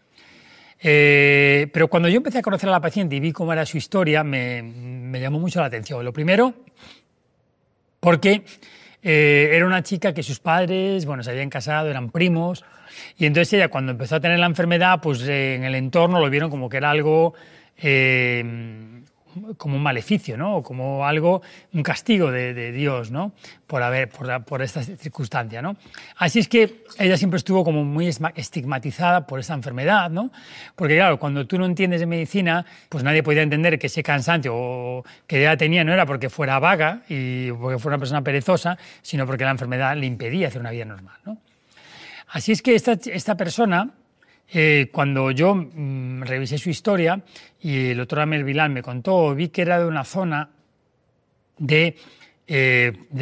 Pero cuando yo empecé a conocer a la paciente y vi cómo era su historia, me llamó mucho la atención. Lo primero, porque era una chica que sus padres, bueno, se habían casado, eran primos, y entonces ella cuando empezó a tener la enfermedad, pues en el entorno lo vieron como que era algo, como un maleficio, ¿no? O como algo, un castigo de Dios, ¿no? Por esta circunstancia, ¿no? Así es que ella siempre estuvo como muy estigmatizada por esa enfermedad, ¿no? Porque claro, cuando tú no entiendes de medicina, pues nadie podía entender que ese cansancio o que ella tenía no era porque fuera vaga y porque fuera una persona perezosa, sino porque la enfermedad le impedía hacer una vida normal, ¿no? Así es que esta persona, cuando yo revisé su historia y el doctor Amel Bilal me contó, vi que era de una zona de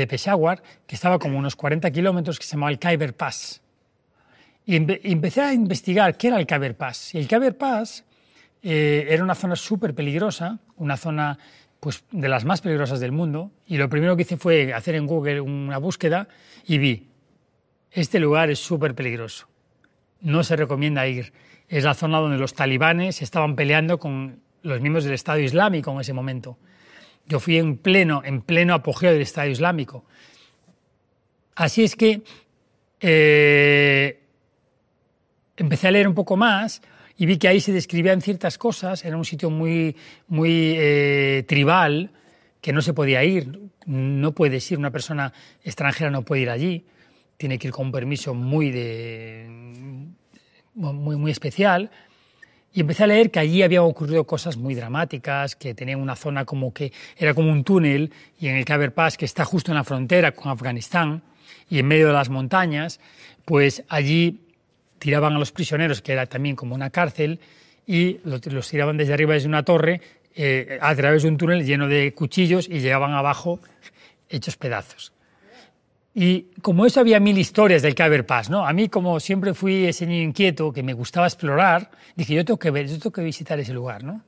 Peshawar que estaba como unos 40 kilómetros, que se llamaba el Khyber Pass. Y empecé a investigar qué era el Khyber Pass. Y el Khyber Pass era una zona súper peligrosa, una zona pues, de las más peligrosas del mundo. Y lo primero que hice fue hacer en Google una búsqueda y vi, este lugar es súper peligroso. No se recomienda ir. Es la zona donde los talibanes estaban peleando con los miembros del Estado Islámico en ese momento. Yo fui en pleno apogeo del Estado Islámico. Así es que empecé a leer un poco más y vi que ahí se describían ciertas cosas. Era un sitio muy tribal, que no se podía ir. No puedes ir, una persona extranjera no puede ir allí. Tiene que ir con un permiso muy especial. Y empecé a leer que allí habían ocurrido cosas muy dramáticas, que tenían una zona como que era como un túnel, y en el Khyber Pass, que está justo en la frontera con Afganistán, y en medio de las montañas, pues allí tiraban a los prisioneros, que era también como una cárcel, y los tiraban desde arriba, desde una torre, a través de un túnel lleno de cuchillos, y llegaban abajo hechos pedazos. Y como eso había 1000 historias del Khyber Pass, ¿no? A mí, como siempre fui ese niño inquieto que me gustaba explorar, dije, yo tengo que visitar ese lugar, ¿no?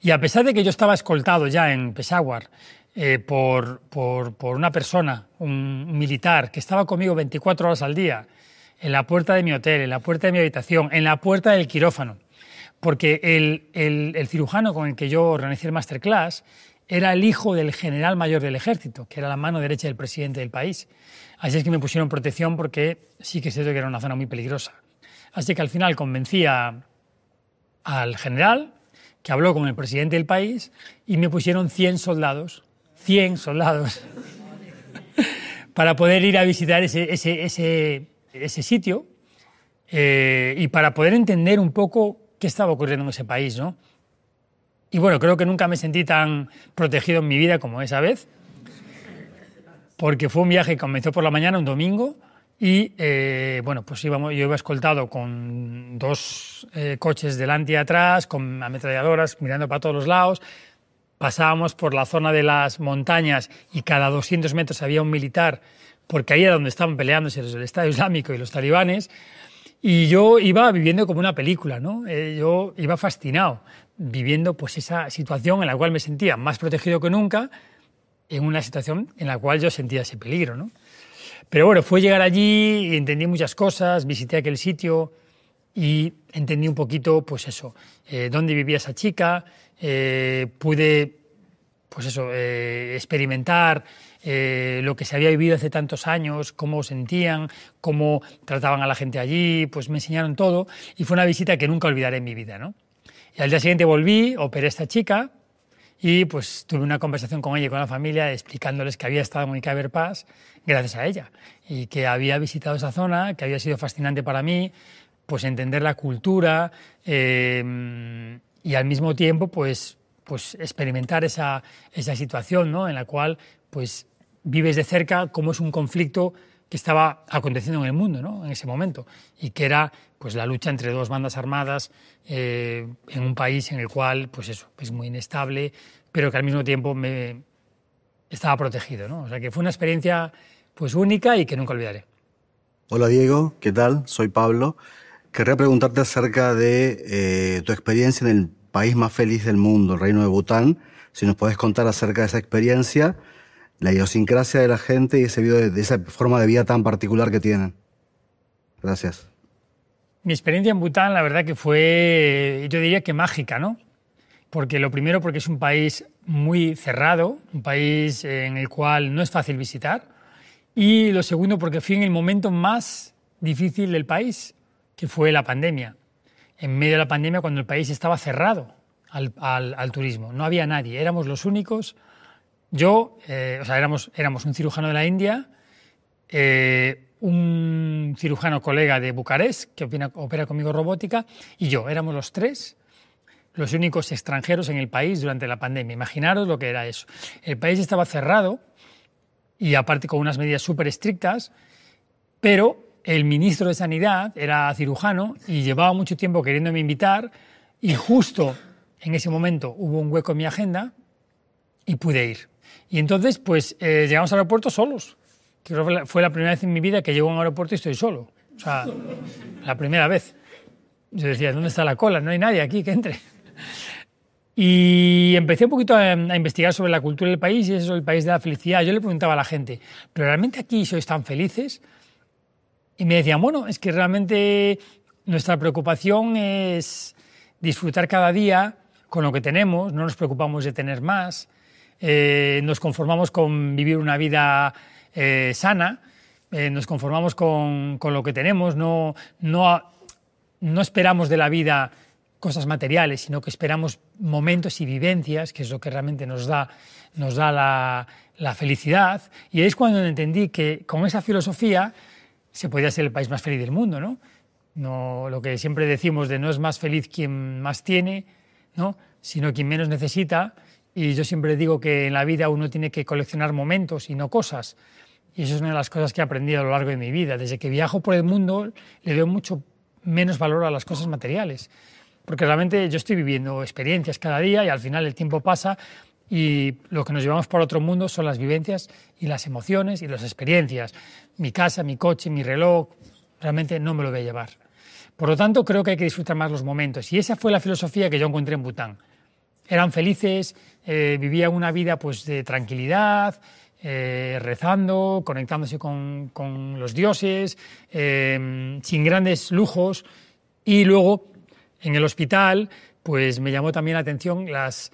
Y a pesar de que yo estaba escoltado ya en Peshawar por una persona, un militar, que estaba conmigo 24 horas al día, en la puerta de mi hotel, en la puerta de mi habitación, en la puerta del quirófano, porque el cirujano con el que yo organicé el masterclass era el hijo del general mayor del ejército, que era la mano derecha del presidente del país. Así es que me pusieron protección porque sí que es cierto que era una zona muy peligrosa. Así que al final convencí al general, que habló con el presidente del país, y me pusieron 100 soldados, para poder ir a visitar ese sitio y para poder entender un poco qué estaba ocurriendo en ese país, ¿no? Y bueno, creo que nunca me sentí tan protegido en mi vida como esa vez, porque fue un viaje que comenzó por la mañana, un domingo, y bueno, pues yo iba escoltado con 2 coches delante y atrás, con ametralladoras mirando para todos los lados. Pasábamos por la zona de las montañas y cada 200 metros había un militar, porque ahí era donde estaban peleándose el Estado Islámico y los talibanes. Y yo iba viviendo como una película, ¿no? Yo iba fascinado, viviendo pues esa situación en la cual me sentía más protegido que nunca, en una situación en la cual yo sentía ese peligro, ¿no? Pero bueno, fue llegar allí y entendí muchas cosas, visité aquel sitio y entendí un poquito, pues eso, dónde vivía esa chica, pude, pues eso, experimentar lo que se había vivido hace tantos años, cómo sentían, cómo trataban a la gente allí, pues me enseñaron todo y fue una visita que nunca olvidaré en mi vida, ¿no? Y al día siguiente volví, operé a esta chica y pues tuve una conversación con ella y con la familia explicándoles que había estado en el Khyber Pass gracias a ella y que había visitado esa zona, que había sido fascinante para mí, pues entender la cultura y al mismo tiempo pues experimentar esa situación, ¿no? En la cual pues vives de cerca cómo es un conflicto que estaba aconteciendo en el mundo, ¿no? En ese momento, y que era pues la lucha entre 2 bandas armadas en un país en el cual pues eso es muy inestable, pero que al mismo tiempo me estaba protegido, ¿no? O sea que fue una experiencia pues única y que nunca olvidaré. Hola Diego, ¿qué tal? Soy Pablo. Querría preguntarte acerca de tu experiencia en el país más feliz del mundo, el Reino de Bután. Si nos puedes contar acerca de esa experiencia, la idiosincrasia de la gente y de esa forma de vida tan particular que tienen. Gracias. Mi experiencia en Bután, la verdad que fue, yo diría que mágica, ¿no? Porque lo primero, porque es un país muy cerrado, un país en el cual no es fácil visitar. Y lo segundo, porque fui en el momento más difícil del país, que fue la pandemia. En medio de la pandemia, cuando el país estaba cerrado al turismo. No había nadie, éramos los únicos. Yo, éramos un cirujano de la India, un cirujano colega de Bucarest, que opera conmigo robótica, y yo. Éramos los tres, los únicos extranjeros en el país durante la pandemia. Imaginaros lo que era eso. El país estaba cerrado, y aparte con unas medidas súper estrictas, pero el ministro de Sanidad era cirujano y llevaba mucho tiempo queriéndome invitar, y justo en ese momento hubo un hueco en mi agenda y pude ir. Y entonces, pues, llegamos al aeropuerto solos. Creo que fue la primera vez en mi vida que llego a un aeropuerto y estoy solo. O sea, la primera vez. Yo decía, ¿dónde está la cola? No hay nadie aquí que entre. Y empecé un poquito a investigar sobre la cultura del país, y eso es el país de la felicidad. Yo le preguntaba a la gente, ¿pero realmente aquí sois tan felices? Y me decían, bueno, es que realmente nuestra preocupación es disfrutar cada día con lo que tenemos, no nos preocupamos de tener más, nos conformamos con vivir una vida sana, nos conformamos con lo que tenemos, no esperamos de la vida cosas materiales, sino que esperamos momentos y vivencias, que es lo que realmente nos da la felicidad. Y es cuando entendí que con esa filosofía se podía ser el país más feliz del mundo, ¿no? No, lo que siempre decimos de no es más feliz quien más tiene, ¿no?, sino quien menos necesita. Y yo siempre digo que en la vida uno tiene que coleccionar momentos y no cosas. Y eso es una de las cosas que he aprendido a lo largo de mi vida. Desde que viajo por el mundo le doy mucho menos valor a las cosas materiales. Porque realmente yo estoy viviendo experiencias cada día y al final el tiempo pasa y lo que nos llevamos para otro mundo son las vivencias y las emociones y las experiencias. Mi casa, mi coche, mi reloj, realmente no me lo voy a llevar. Por lo tanto, creo que hay que disfrutar más los momentos. Y esa fue la filosofía que yo encontré en Bután. Eran felices, vivían una vida pues, de tranquilidad, rezando, conectándose con los dioses, sin grandes lujos. Y luego, en el hospital, pues me llamó también la atención las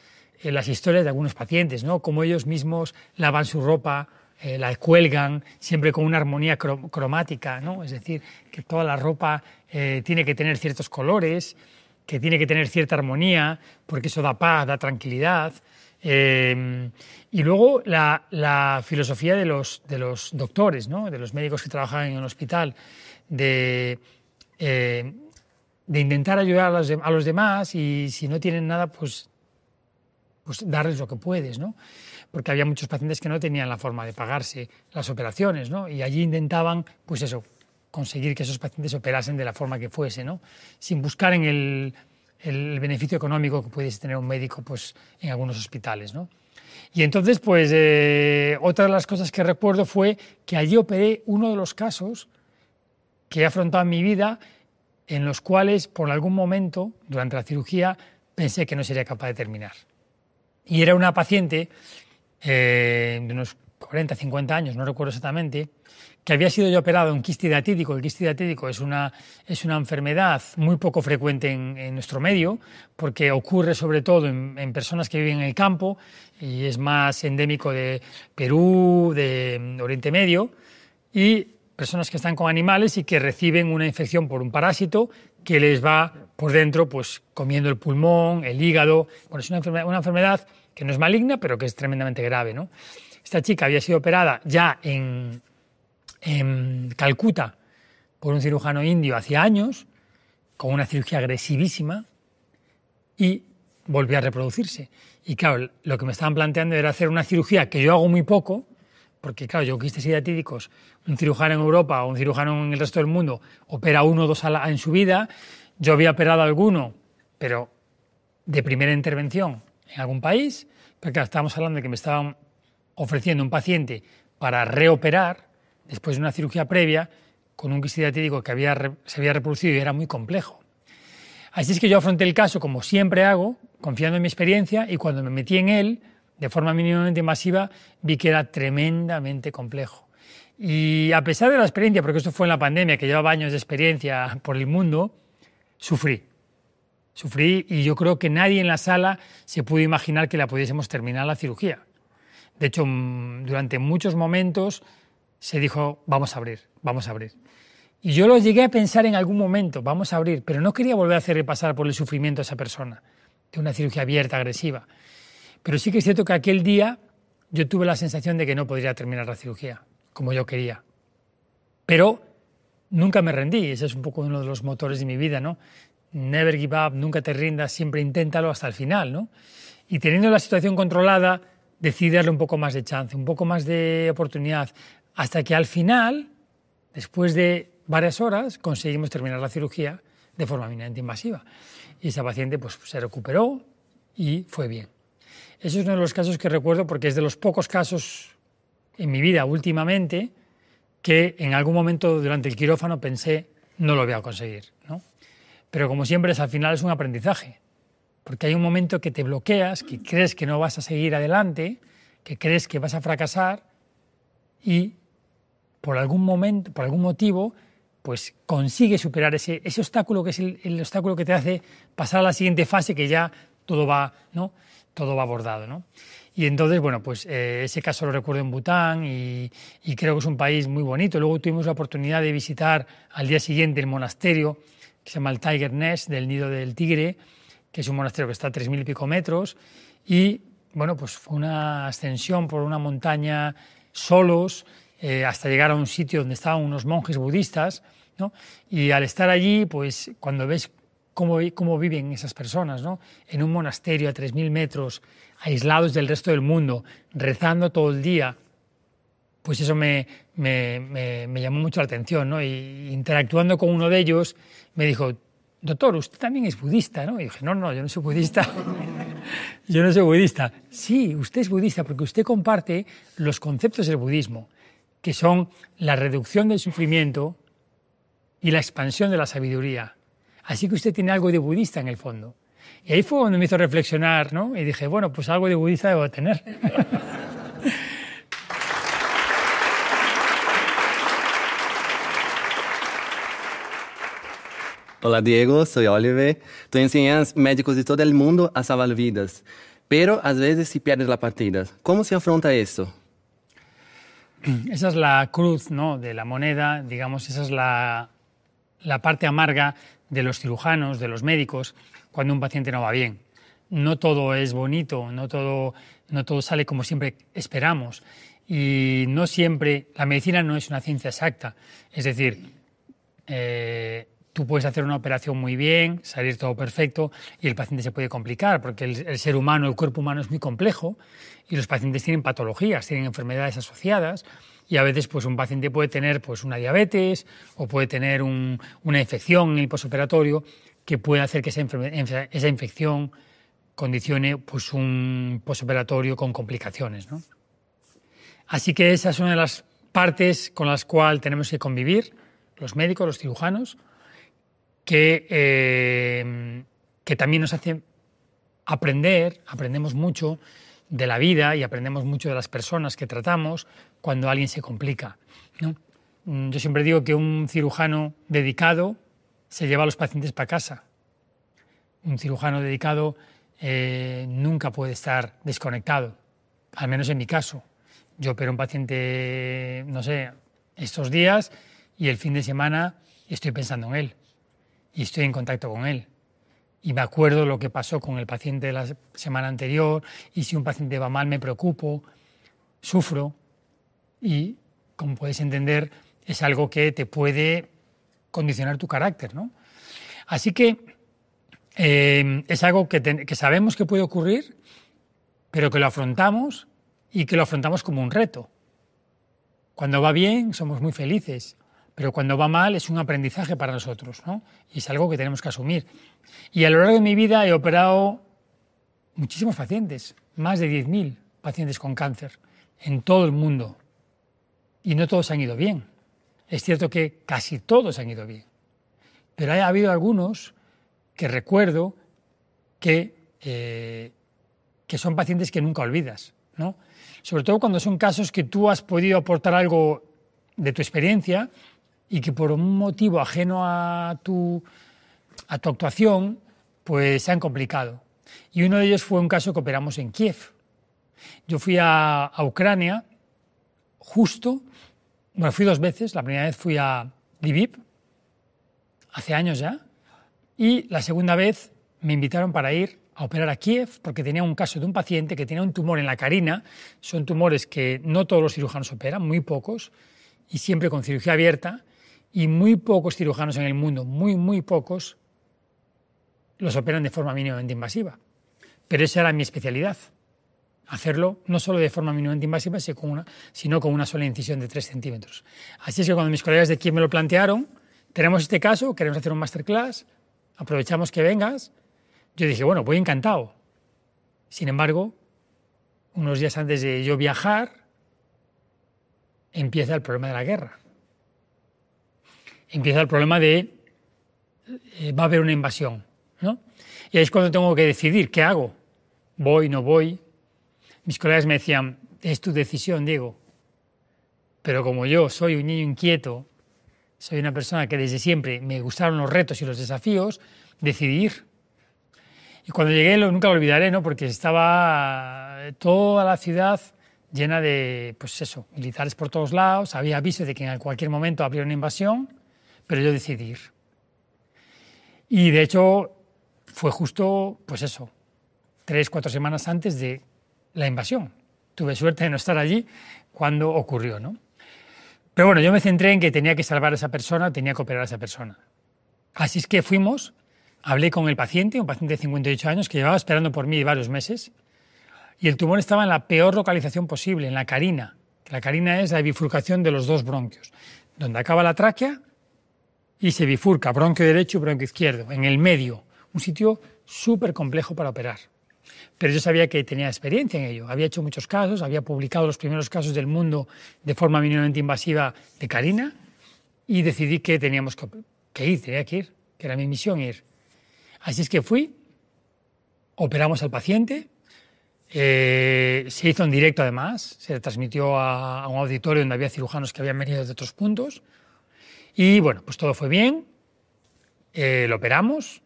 historias de algunos pacientes, ¿no? Cómo ellos mismos lavan su ropa, la cuelgan, siempre con una armonía cromática, ¿no? Es decir, que toda la ropa tiene que tener ciertos colores, que tiene que tener cierta armonía, porque eso da paz, da tranquilidad. Y luego la filosofía de los doctores, ¿no?, de los médicos que trabajan en el hospital, de intentar ayudar a los demás, y si no tienen nada, pues darles lo que puedes, ¿no? Porque había muchos pacientes que no tenían la forma de pagarse las operaciones, ¿no? Y allí intentaban, pues eso, conseguir que esos pacientes operasen de la forma que fuese, ¿no?, sin buscar en el beneficio económico que pudiese tener un médico, pues, en algunos hospitales, ¿no? Y entonces, pues, otra de las cosas que recuerdo fue que allí operé uno de los casos que he afrontado en mi vida, en los cuales, por algún momento, durante la cirugía, pensé que no sería capaz de terminar. Y era una paciente de unos 40, 50 años, no recuerdo exactamente, que había sido ya operado en quiste hidatídico. El quiste hidatídico es una enfermedad muy poco frecuente en nuestro medio, porque ocurre sobre todo en personas que viven en el campo, y es más endémico de Perú, de Oriente Medio, y personas que están con animales y que reciben una infección por un parásito que les va por dentro, pues, comiendo el pulmón, el hígado. Bueno, es una enfermedad que no es maligna, pero que es tremendamente grave, ¿no? Esta chica había sido operada ya en Calcuta por un cirujano indio hace años, con una cirugía agresivísima, y volvió a reproducirse. Y claro, lo que me estaban planteando era hacer una cirugía que yo hago muy poco, porque claro, yo quistes hidatídicos, un cirujano en Europa o un cirujano en el resto del mundo opera 1 o 2 en su vida. Yo había operado alguno, pero de primera intervención en algún país, pero claro, estábamos hablando de que me estaban ofreciendo un paciente para reoperar después de una cirugía previa, con un quiste diatético que se había reproducido y era muy complejo. Así es que yo afronté el caso, como siempre hago, confiando en mi experiencia, y cuando me metí en él, de forma mínimamente masiva, vi que era tremendamente complejo. Y a pesar de la experiencia, porque esto fue en la pandemia, que llevaba años de experiencia por el mundo, sufrí. Sufrí, y yo creo que nadie en la sala se pudo imaginar que la pudiésemos terminar la cirugía. De hecho, durante muchos momentos se dijo, vamos a abrir, vamos a abrir. Y yo lo llegué a pensar en algún momento, vamos a abrir, pero no quería volver a hacerle pasar por el sufrimiento a esa persona, de una cirugía abierta, agresiva. Pero sí que es cierto que aquel día yo tuve la sensación de que no podría terminar la cirugía, como yo quería. Pero nunca me rendí, ese es un poco uno de los motores de mi vida, ¿no? Never give up, nunca te rindas, siempre inténtalo hasta el final, ¿no? Y teniendo la situación controlada, decidí darle un poco más de chance, un poco más de oportunidad, hasta que al final, después de varias horas, conseguimos terminar la cirugía de forma mínimamente invasiva. Y esa paciente pues, se recuperó y fue bien. Ese es uno de los casos que recuerdo porque es de los pocos casos en mi vida últimamente que en algún momento durante el quirófano pensé no lo voy a conseguir, ¿no? Pero como siempre, al final es un aprendizaje, porque hay un momento que te bloqueas, que crees que no vas a seguir adelante, que crees que vas a fracasar y por algún momento, por algún motivo, pues consigues superar ese obstáculo que es el obstáculo que te hace pasar a la siguiente fase, que ya todo va, ¿no? Todo va abordado, ¿no? Y entonces, bueno, pues ese caso lo recuerdo en Bután y creo que es un país muy bonito. Luego tuvimos la oportunidad de visitar al día siguiente el monasterio que se llama el Tiger Nest, del Nido del Tigre, que es un monasterio que está a 3.000 y pico metros, y bueno, pues fue una ascensión por una montaña solos, hasta llegar a un sitio donde estaban unos monjes budistas, ¿no? Y al estar allí, pues cuando ves cómo viven esas personas, ¿no? En un monasterio a 3.000 metros, aislados del resto del mundo, rezando todo el día, pues eso me llamó mucho la atención, ¿no? Y interactuando con uno de ellos, me dijo, doctor, usted también es budista, ¿no? Y dije, no, yo no soy budista. Yo no soy budista. Sí, usted es budista porque usted comparte los conceptos del budismo, que son la reducción del sufrimiento y la expansión de la sabiduría. Así que usted tiene algo de budista en el fondo. Y ahí fue cuando me hizo reflexionar, ¿no? Y dije, bueno, pues algo de budista debo tener. Hola Diego, soy Oliver. Tú enseñas médicos de todo el mundo a salvar vidas, pero a veces se pierde la partida. ¿Cómo se afronta eso? Esa es la cruz, ¿no?, de la moneda, digamos, esa es la parte amarga de los cirujanos, de los médicos, cuando un paciente no va bien. No todo es bonito, no todo sale como siempre esperamos. Y no siempre, la medicina no es una ciencia exacta. Es decir, tú puedes hacer una operación muy bien, salir todo perfecto y el paciente se puede complicar porque el ser humano, el cuerpo humano es muy complejo y los pacientes tienen patologías, tienen enfermedades asociadas y a veces pues, un paciente puede tener pues, una diabetes o puede tener una infección en el posoperatorio que puede hacer que esa infección condicione pues, un posoperatorio con complicaciones, ¿no? Así que esa es una de las partes con las cuales tenemos que convivir, los médicos, los cirujanos, que también nos hace aprendemos mucho de la vida y aprendemos mucho de las personas que tratamos cuando alguien se complica, ¿no? Yo siempre digo que un cirujano dedicado se lleva a los pacientes para casa. Un cirujano dedicado nunca puede estar desconectado, al menos en mi caso. Yo opero a un paciente, no sé, estos días y el fin de semana estoy pensando en él y estoy en contacto con él. Y me acuerdo lo que pasó con el paciente de la semana anterior y si un paciente va mal me preocupo, sufro y, como puedes entender, es algo que te puede condicionar tu carácter, ¿no? Así que es algo que sabemos que puede ocurrir, pero que lo afrontamos y que lo afrontamos como un reto. Cuando va bien somos muy felices, pero cuando va mal es un aprendizaje para nosotros, ¿no? Y es algo que tenemos que asumir. Y a lo largo de mi vida he operado muchísimos pacientes, más de 10.000 pacientes con cáncer en todo el mundo. Y no todos han ido bien. Es cierto que casi todos han ido bien, pero ha habido algunos que recuerdo que son pacientes que nunca olvidas, ¿no? Sobre todo cuando son casos que tú has podido aportar algo de tu experiencia y que por un motivo ajeno a tu actuación, pues se han complicado. Y uno de ellos fue un caso que operamos en Kiev. Yo fui a Ucrania fui 2 veces. La primera vez fui a Lviv, hace años ya, y la segunda vez me invitaron para ir a operar a Kiev porque tenía un caso de un paciente que tenía un tumor en la carina. Son tumores que no todos los cirujanos operan, muy pocos, y siempre con cirugía abierta, y muy pocos cirujanos en el mundo, muy pocos, los operan de forma mínimamente invasiva. Pero esa era mi especialidad, hacerlo no solo de forma mínimamente invasiva, sino con una sola incisión de 3 centímetros. Así es que cuando mis colegas de Kiev me lo plantearon, tenemos este caso, queremos hacer un masterclass, aprovechamos que vengas. Yo dije, bueno, voy encantado. Sin embargo, unos días antes de yo viajar, empieza el problema de la guerra. Empieza el problema de va a haber una invasión, ¿no? Y ahí es cuando tengo que decidir qué hago. ¿Voy, no voy? Mis colegas me decían, es tu decisión, Diego. Pero como yo soy un niño inquieto, soy una persona que desde siempre me gustaron los retos y los desafíos, decidí ir. Y cuando llegué, nunca lo olvidaré, ¿no? Porque estaba toda la ciudad llena de, militares por todos lados. Había avisos de que en cualquier momento habría una invasión, pero yo decidí ir. Y de hecho fue justo, 3-4 semanas antes de la invasión. Tuve suerte de no estar allí cuando ocurrió, ¿no? Pero bueno, yo me centré en que tenía que salvar a esa persona, tenía que operar a esa persona. Así es que fuimos, hablé con el paciente, un paciente de 58 años que llevaba esperando por mí varios meses, y el tumor estaba en la peor localización posible, en la carina. La carina es la bifurcación de los 2 bronquios, donde acaba la tráquea y se bifurca bronquio derecho y bronquio izquierdo, en el medio, un sitio súper complejo para operar. Pero yo sabía que tenía experiencia en ello, había hecho muchos casos, había publicado los primeros casos del mundo de forma mínimamente invasiva de carina y decidí que teníamos que ir, que era mi misión ir. Así es que fui, operamos al paciente, se hizo en directo además, se transmitió a un auditorio donde había cirujanos que habían venido de otros puntos y bueno, pues todo fue bien, lo operamos,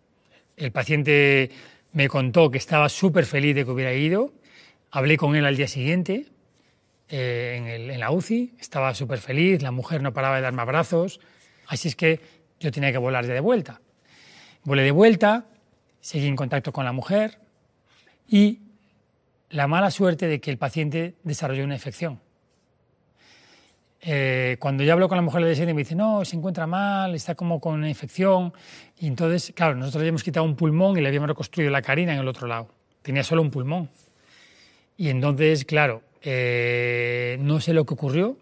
el paciente me contó que estaba súper feliz de que hubiera ido, hablé con él al día siguiente en la UCI, estaba súper feliz, la mujer no paraba de darme abrazos, así es que yo tenía que volar de vuelta. Volé de vuelta, seguí en contacto con la mujer y la mala suerte de que el paciente desarrolló una infección. Cuando yo hablo con la mujer del día me dice, no, se encuentra mal, está como con una infección. Y entonces, claro, nosotros le habíamos quitado un pulmón y le habíamos reconstruido la carina en el otro lado. Tenía solo un pulmón. Y entonces, claro, no sé lo que ocurrió,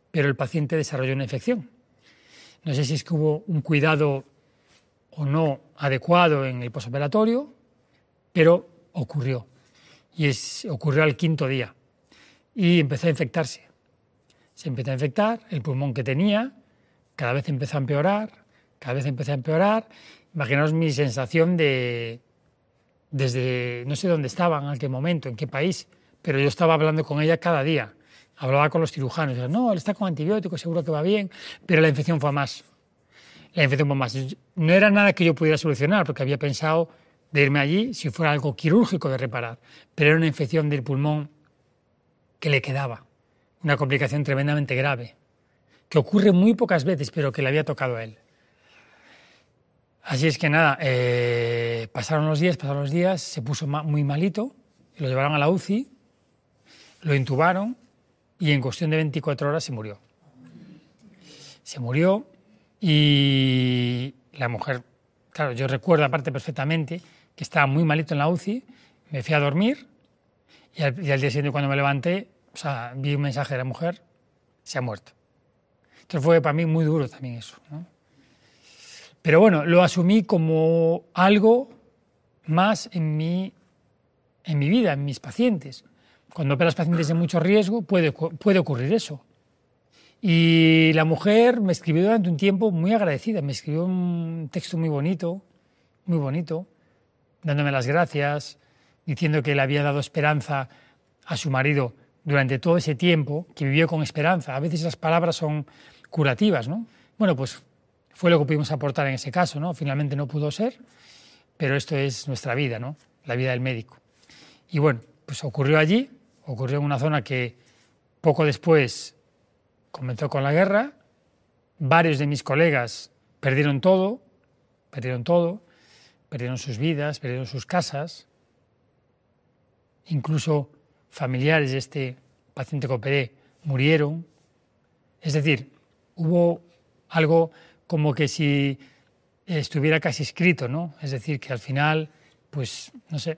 pero el paciente desarrolló una infección. No sé si es que hubo un cuidado o no adecuado en el posoperatorio, pero ocurrió. Y ocurrió al 5.º día. Y empezó a infectarse. Se empezó a infectar, el pulmón que tenía, cada vez empezó a empeorar, Imaginaos mi sensación desde, no sé dónde estaba en aquel momento, en qué país, pero yo estaba hablando con ella cada día. Hablaba con los cirujanos, no, él está con antibióticos, seguro que va bien, pero la infección fue más. No era nada que yo pudiera solucionar, porque había pensado de irme allí si fuera algo quirúrgico de reparar, pero era una infección del pulmón que le quedaba, una complicación tremendamente grave, que ocurre muy pocas veces, pero que le había tocado a él. Así es que nada, pasaron los días, se puso muy malito, lo llevaron a la UCI, lo intubaron y en cuestión de 24 horas se murió. Se murió y la mujer, claro, yo recuerdo aparte perfectamente que estaba muy malito en la UCI, me fui a dormir y al día siguiente cuando me levanté, vi un mensaje de la mujer, se ha muerto. Entonces fue para mí muy duro también eso, ¿no? Pero bueno, lo asumí como algo más en mi vida, en mis pacientes. Cuando operas pacientes de mucho riesgo puede ocurrir eso. Y la mujer me escribió durante un tiempo muy agradecida, me escribió un texto muy bonito, dándome las gracias, diciendo que le había dado esperanza a su marido durante todo ese tiempo, que vivió con esperanza. A veces las palabras son curativas, ¿no? Bueno, pues fue lo que pudimos aportar en ese caso, ¿no? Finalmente no pudo ser, pero esto es nuestra vida, ¿no? La vida del médico. Y bueno, pues ocurrió allí, ocurrió en una zona que poco después comenzó con la guerra. Varios de mis colegas perdieron todo, perdieron sus vidas, perdieron sus casas. Incluso familiares de este paciente que operé murieron. Es decir, hubo algo como que si estuviera casi escrito, ¿no? Es decir, que al final, pues, no sé,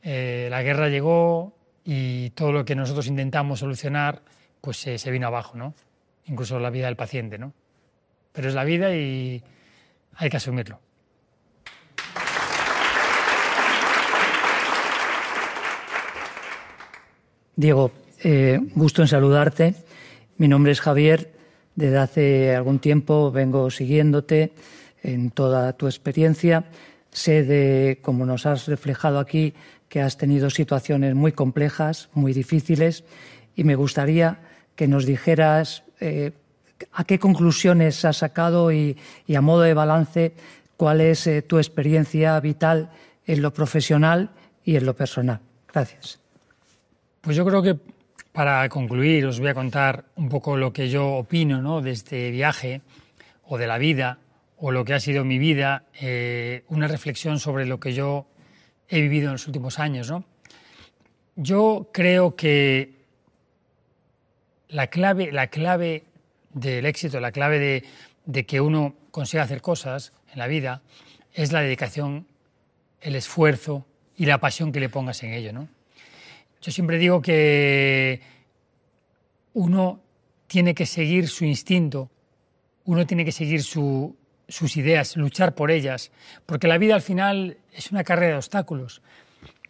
la guerra llegó y todo lo que nosotros intentamos solucionar, pues se vino abajo, ¿no? Incluso la vida del paciente, ¿no? Pero es la vida y hay que asumirlo. Diego, gusto en saludarte. Mi nombre es Javier. Desde hace algún tiempo vengo siguiéndote en toda tu experiencia. Sé, como nos has reflejado aquí, que has tenido situaciones muy complejas, muy difíciles, y me gustaría que nos dijeras a qué conclusiones has sacado y a modo de balance, cuál es tu experiencia vital en lo profesional y en lo personal. Gracias. Pues yo creo que para concluir os voy a contar un poco lo que yo opino, ¿no?, de este viaje o de la vida o lo que ha sido mi vida, una reflexión sobre lo que yo he vivido en los últimos años, ¿no? Yo creo que la clave del éxito, la clave de que uno consiga hacer cosas en la vida es la dedicación, el esfuerzo y la pasión que le pongas en ello, ¿no? Yo siempre digo que uno tiene que seguir su instinto, uno tiene que seguir sus ideas, luchar por ellas, porque la vida al final es una carrera de obstáculos.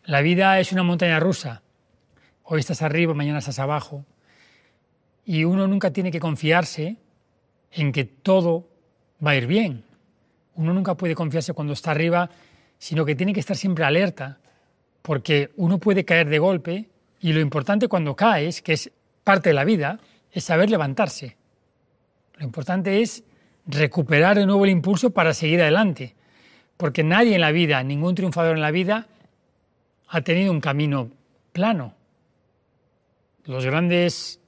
La vida es una montaña rusa. Hoy estás arriba, mañana estás abajo. Y uno nunca tiene que confiarse en que todo va a ir bien. Uno nunca puede confiarse cuando está arriba, sino que tiene que estar siempre alerta, porque uno puede caer de golpe y lo importante cuando caes, que es parte de la vida, es saber levantarse. Lo importante es recuperar de nuevo el impulso para seguir adelante, porque nadie en la vida, ningún triunfador en la vida, ha tenido un camino plano. Los grandes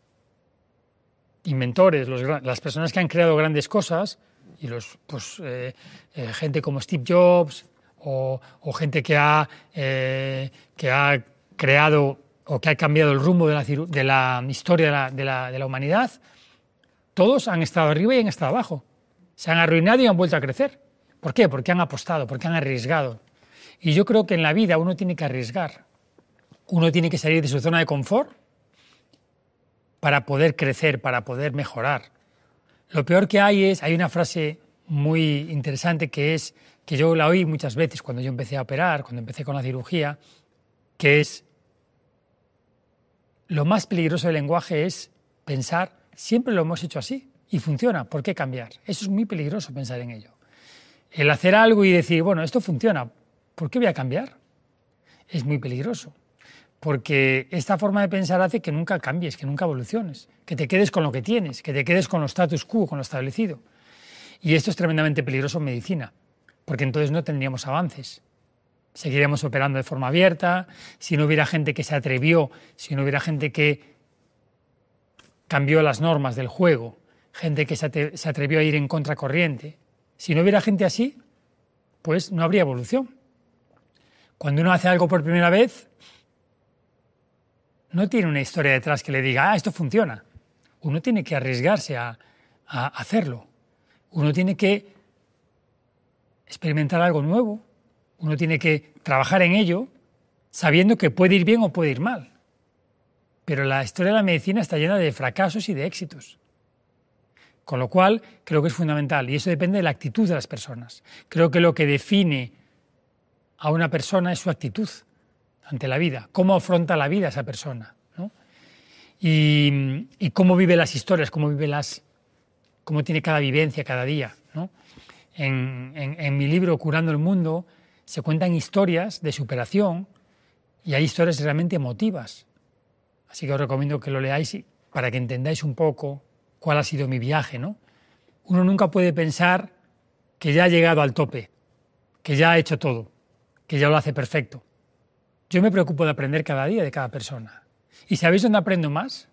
inventores, las personas que han creado grandes cosas, y gente como Steve Jobs, o gente que ha creado o que ha cambiado el rumbo de la historia de la humanidad, todos han estado arriba y han estado abajo. Se han arruinado y han vuelto a crecer. ¿Por qué? Porque han apostado, porque han arriesgado. Y yo creo que en la vida uno tiene que arriesgar. Uno tiene que salir de su zona de confort para poder crecer, para poder mejorar. Lo peor que hay una frase muy interesante que yo la oí muchas veces cuando yo empecé a operar, cuando empecé con la cirugía, que es: lo más peligroso del lenguaje es pensar, siempre lo hemos hecho así y funciona, ¿por qué cambiar? Eso es muy peligroso, pensar en ello. El hacer algo y decir, bueno, esto funciona, ¿por qué voy a cambiar? Es muy peligroso, porque esta forma de pensar hace que nunca cambies, que nunca evoluciones, que te quedes con lo que tienes, que te quedes con lo status quo, con lo establecido. Y esto es tremendamente peligroso en medicina, porque entonces no tendríamos avances. Seguiríamos operando de forma abierta, si no hubiera gente que se atrevió, si no hubiera gente que cambió las normas del juego, gente que se atrevió a ir en contracorriente. Si no hubiera gente así, pues no habría evolución. Cuando uno hace algo por primera vez, no tiene una historia detrás que le diga, esto funciona. Uno tiene que arriesgarse a hacerlo. Uno tiene que experimentar algo nuevo. Uno tiene que trabajar en ello sabiendo que puede ir bien o puede ir mal. Pero la historia de la medicina está llena de fracasos y de éxitos. Con lo cual, creo que es fundamental. Y eso depende de la actitud de las personas. Creo que lo que define a una persona es su actitud ante la vida. Cómo afronta la vida esa persona, ¿no? y cómo vive las historias, cómo tiene cada vivencia, cada día, ¿no? En mi libro Curando el Mundo se cuentan historias de superación y hay historias realmente emotivas. Así que os recomiendo que lo leáis para que entendáis un poco cuál ha sido mi viaje, ¿no? Uno nunca puede pensar que ya ha llegado al tope, que ya ha hecho todo, que ya lo hace perfecto. Yo me preocupo de aprender cada día de cada persona. ¿Y sabéis dónde aprendo más?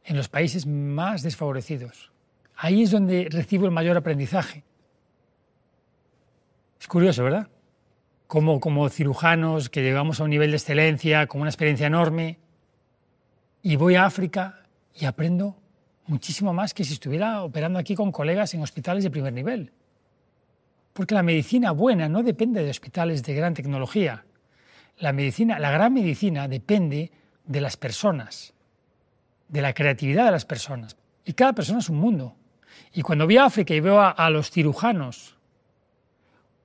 En los países más desfavorecidos. Ahí es donde recibo el mayor aprendizaje. Es curioso, ¿verdad? Como cirujanos que llegamos a un nivel de excelencia, con una experiencia enorme, y voy a África y aprendo muchísimo más que si estuviera operando aquí con colegas en hospitales de primer nivel. Porque la medicina buena no depende de hospitales de gran tecnología. La gran medicina depende de las personas, de la creatividad de las personas. Y cada persona es un mundo. Y cuando voy a África y veo a los cirujanos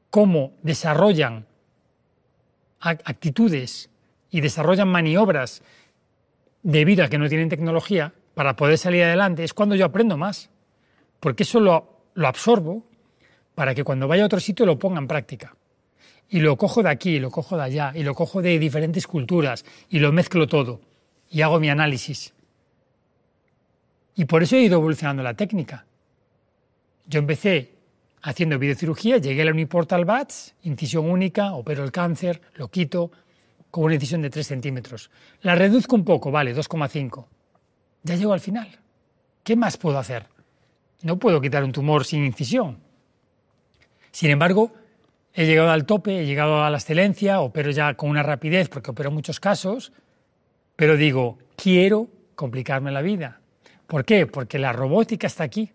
cómo desarrollan actitudes y desarrollan maniobras debido a que no tienen tecnología para poder salir adelante, es cuando yo aprendo más. Porque eso lo absorbo para que cuando vaya a otro sitio lo ponga en práctica. Y lo cojo de aquí, lo cojo de allá, y lo cojo de diferentes culturas, y lo mezclo todo, y hago mi análisis. Y por eso he ido evolucionando la técnica. Yo empecé haciendo videocirugía, llegué a la Uniportal BATS, incisión única, opero el cáncer, lo quito, con una incisión de 3 centímetros. La reduzco un poco, vale, 2,5. Ya llego al final. ¿Qué más puedo hacer? No puedo quitar un tumor sin incisión. Sin embargo, he llegado al tope, he llegado a la excelencia, opero ya con una rapidez porque opero muchos casos, pero digo, quiero complicarme la vida. ¿Por qué? Porque la robótica está aquí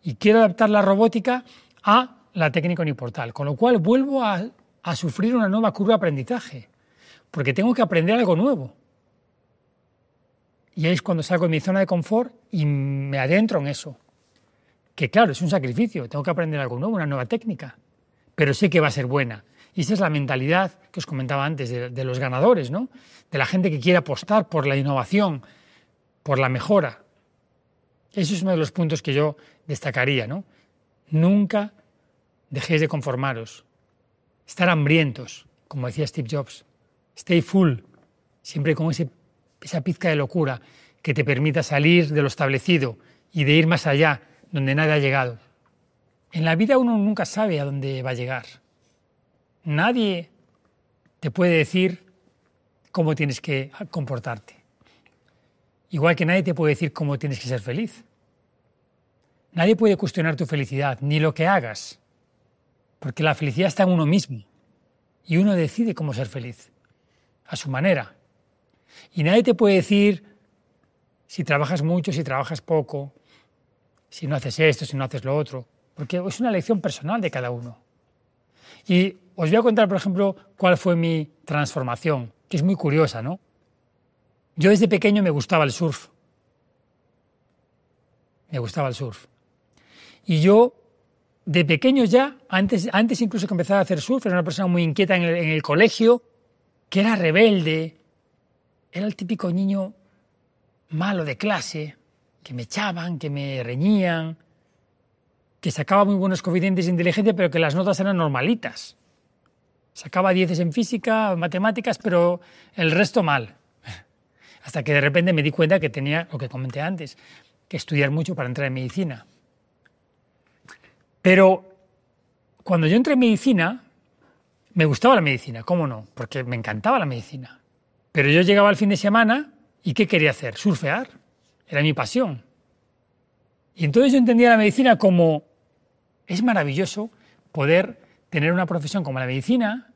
y quiero adaptar la robótica a la técnica uniportal, con lo cual vuelvo a sufrir una nueva curva de aprendizaje, porque tengo que aprender algo nuevo. Y ahí es cuando salgo de mi zona de confort y me adentro en eso. Que claro, es un sacrificio, tengo que aprender algo nuevo, una nueva técnica, pero sé que va a ser buena. Y esa es la mentalidad que os comentaba antes de los ganadores, ¿no? De la gente que quiere apostar por la innovación, por la mejora. Eso es uno de los puntos que yo destacaría, ¿no? Nunca dejéis de conformaros. Estar hambrientos, como decía Steve Jobs. Stay full, siempre con esa pizca de locura que te permita salir de lo establecido y de ir más allá, donde nadie ha llegado. En la vida uno nunca sabe a dónde va a llegar. Nadie te puede decir cómo tienes que comportarte. Igual que nadie te puede decir cómo tienes que ser feliz. Nadie puede cuestionar tu felicidad, ni lo que hagas, porque la felicidad está en uno mismo y uno decide cómo ser feliz, a su manera. Y nadie te puede decir si trabajas mucho, si trabajas poco, si no haces esto, si no haces lo otro, porque es una elección personal de cada uno. Y os voy a contar, por ejemplo, cuál fue mi transformación, que es muy curiosa, ¿no? Yo desde pequeño me gustaba el surf. Me gustaba el surf. Y yo, de pequeño ya, antes incluso que empezara a hacer surf, era una persona muy inquieta en el colegio, que era rebelde, era el típico niño malo de clase, que me echaban, que me reñían, que sacaba muy buenos coeficientes de inteligencia, pero que las notas eran normalitas. Sacaba 10 en física, matemáticas, pero el resto mal. Hasta que de repente me di cuenta que tenía, lo que comenté antes, que estudiar mucho para entrar en medicina. Pero cuando yo entré en medicina, me gustaba la medicina, ¿cómo no? Porque me encantaba la medicina. Pero yo llegaba al fin de semana y ¿qué quería hacer? Surfear. Era mi pasión. Y entonces yo entendía la medicina como es maravilloso poder tener una profesión como la medicina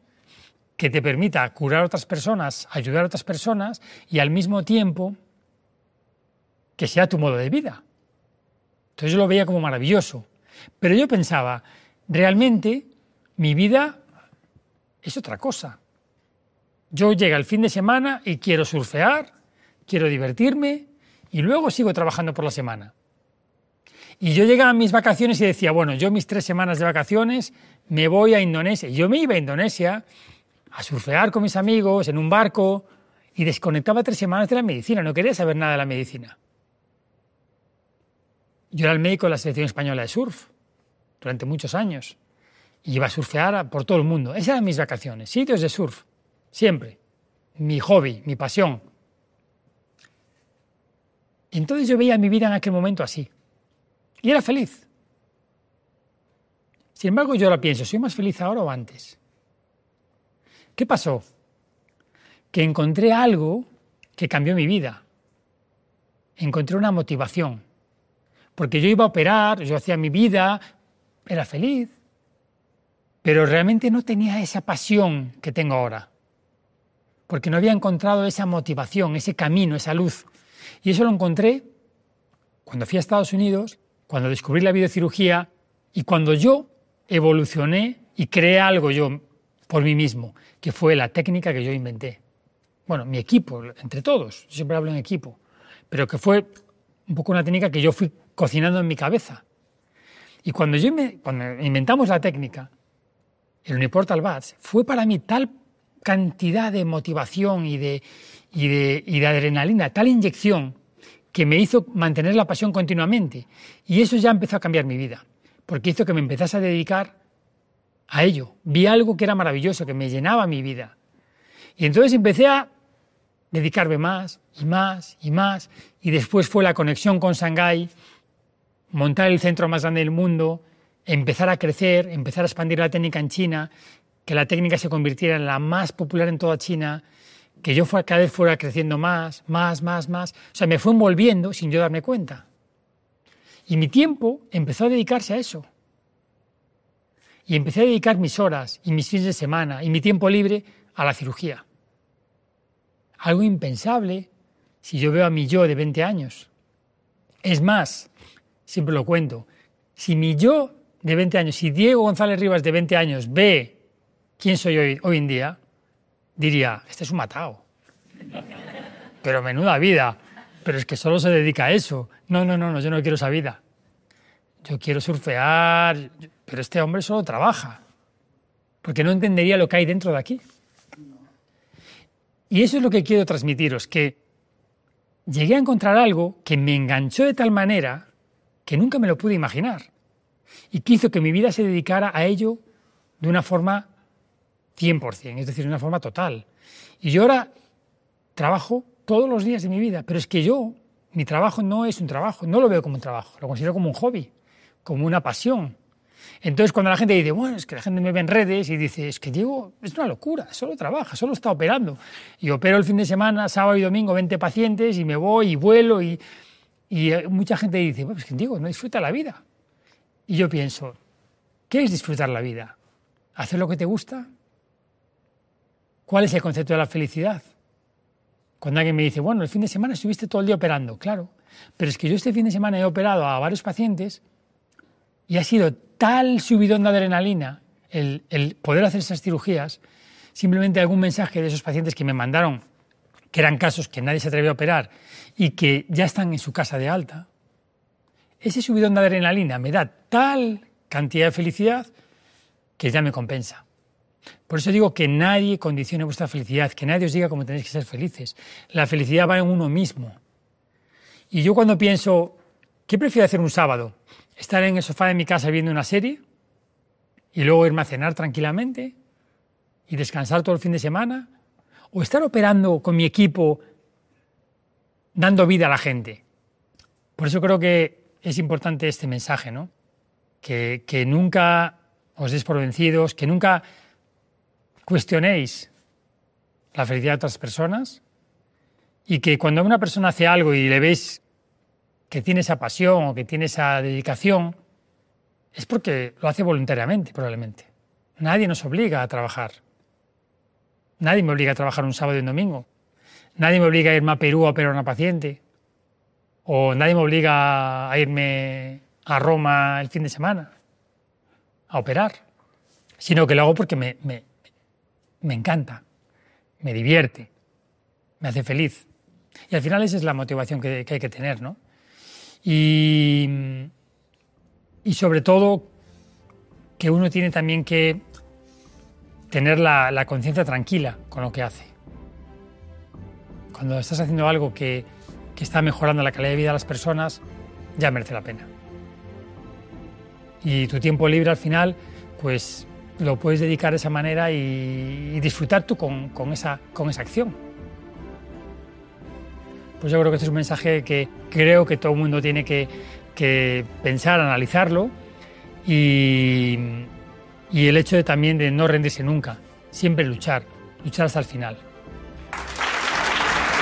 que te permita curar a otras personas, ayudar a otras personas y al mismo tiempo que sea tu modo de vida. Entonces yo lo veía como maravilloso. Pero yo pensaba, realmente mi vida es otra cosa. Yo llego el fin de semana y quiero surfear, quiero divertirme y luego sigo trabajando por la semana. Y yo llegaba a mis vacaciones y decía, bueno, yo mis 3 semanas de vacaciones me voy a Indonesia. Y yo me iba a Indonesia a surfear con mis amigos en un barco y desconectaba 3 semanas de la medicina, no quería saber nada de la medicina. Yo era el médico de la selección española de surf durante muchos años y iba a surfear por todo el mundo. Esas eran mis vacaciones, sitios de surf, siempre. Mi hobby, mi pasión. Y entonces yo veía mi vida en aquel momento así. Y era feliz. Sin embargo, yo ahora pienso, ¿soy más feliz ahora o antes? ¿Qué pasó? Que encontré algo que cambió mi vida. Encontré una motivación. Porque yo iba a operar, yo hacía mi vida, era feliz, pero realmente no tenía esa pasión que tengo ahora. Porque no había encontrado esa motivación, ese camino, esa luz. Y eso lo encontré cuando fui a Estados Unidos, cuando descubrí la videocirugía y cuando yo evolucioné y creé algo yo por mí mismo, que fue la técnica que yo inventé. Bueno, mi equipo, entre todos, yo siempre hablo en equipo, pero que fue un poco una técnica que yo fui cocinando en mi cabeza. Y cuando inventamos la técnica, el Uniportal Bats, fue para mí tal cantidad de motivación y de adrenalina, tal inyección, que me hizo mantener la pasión continuamente. Y eso ya empezó a cambiar mi vida, porque hizo que me empezase a dedicar a ello. Vi algo que era maravilloso, que me llenaba mi vida. Y entonces empecé a dedicarme más y más y más. Y después fue la conexión con Shanghái, montar el centro más grande del mundo, empezar a crecer, empezar a expandir la técnica en China, que la técnica se convirtiera en la más popular en toda China, que yo cada vez fuera creciendo más. O sea, me fue envolviendo sin yo darme cuenta. Y mi tiempo empezó a dedicarse a eso. Y empecé a dedicar mis horas y mis fines de semana y mi tiempo libre a la cirugía. Algo impensable si yo veo a mi yo de 20 años. Es más, siempre lo cuento, si mi yo de 20 años, si Diego González Rivas de 20 años ve quién soy hoy en día, diría, este es un matao. Pero menuda vida, pero es que solo se dedica a eso. No, yo no quiero esa vida. Yo quiero surfear, pero este hombre solo trabaja, porque no entendería lo que hay dentro de aquí. Y eso es lo que quiero transmitiros, que llegué a encontrar algo que me enganchó de tal manera que nunca me lo pude imaginar y que hizo que mi vida se dedicara a ello de una forma 100%, es decir, de una forma total. Y yo ahora trabajo todos los días de mi vida, pero es que mi trabajo no es un trabajo, no lo veo como un trabajo, lo considero como un hobby, como una pasión. Entonces, cuando la gente dice, bueno, es que la gente me ve en redes y dice, es que Diego es una locura, solo trabaja, solo está operando. Y opero el fin de semana, sábado y domingo, 20 pacientes y me voy y vuelo y mucha gente dice, bueno, es que Diego no disfruta la vida. Y yo pienso, ¿qué es disfrutar la vida? ¿Hacer lo que te gusta? ¿Cuál es el concepto de la felicidad? Cuando alguien me dice, bueno, el fin de semana estuviste todo el día operando, claro, pero es que yo este fin de semana he operado a varios pacientes y ha sido tal subidón de adrenalina el poder hacer esas cirugías, simplemente algún mensaje de esos pacientes que me mandaron, que eran casos que nadie se atrevió a operar y que ya están en su casa de alta, ese subidón de adrenalina me da tal cantidad de felicidad que ya me compensa. Por eso digo que nadie condicione vuestra felicidad, que nadie os diga cómo tenéis que ser felices. La felicidad va en uno mismo. Y yo cuando pienso, ¿qué prefiero hacer un sábado? ¿Estar en el sofá de mi casa viendo una serie y luego irme a cenar tranquilamente y descansar todo el fin de semana? ¿O estar operando con mi equipo dando vida a la gente? Por eso creo que es importante este mensaje, ¿no? Que nunca os deis por vencidos, que nunca cuestionéis la felicidad de otras personas y que cuando una persona hace algo y le veis que tiene esa pasión o que tiene esa dedicación, es porque lo hace voluntariamente, probablemente. Nadie nos obliga a trabajar. Nadie me obliga a trabajar un sábado y un domingo. Nadie me obliga a irme a Perú a operar a una paciente. O nadie me obliga a irme a Roma el fin de semana a operar. Sino que lo hago porque me encanta, me divierte, me hace feliz. Y al final esa es la motivación que hay que tener, ¿no? Y sobre todo que uno tiene también que tener la conciencia tranquila con lo que hace. cuando estás haciendo algo que está mejorando la calidad de vida de las personas, ya merece la pena. Y tu tiempo libre al final, pues lo puedes dedicar de esa manera y disfrutar tú con esa acción. Pues yo creo que este es un mensaje que creo que todo el mundo tiene que pensar, analizarlo, y el hecho también de no rendirse nunca, siempre luchar hasta el final.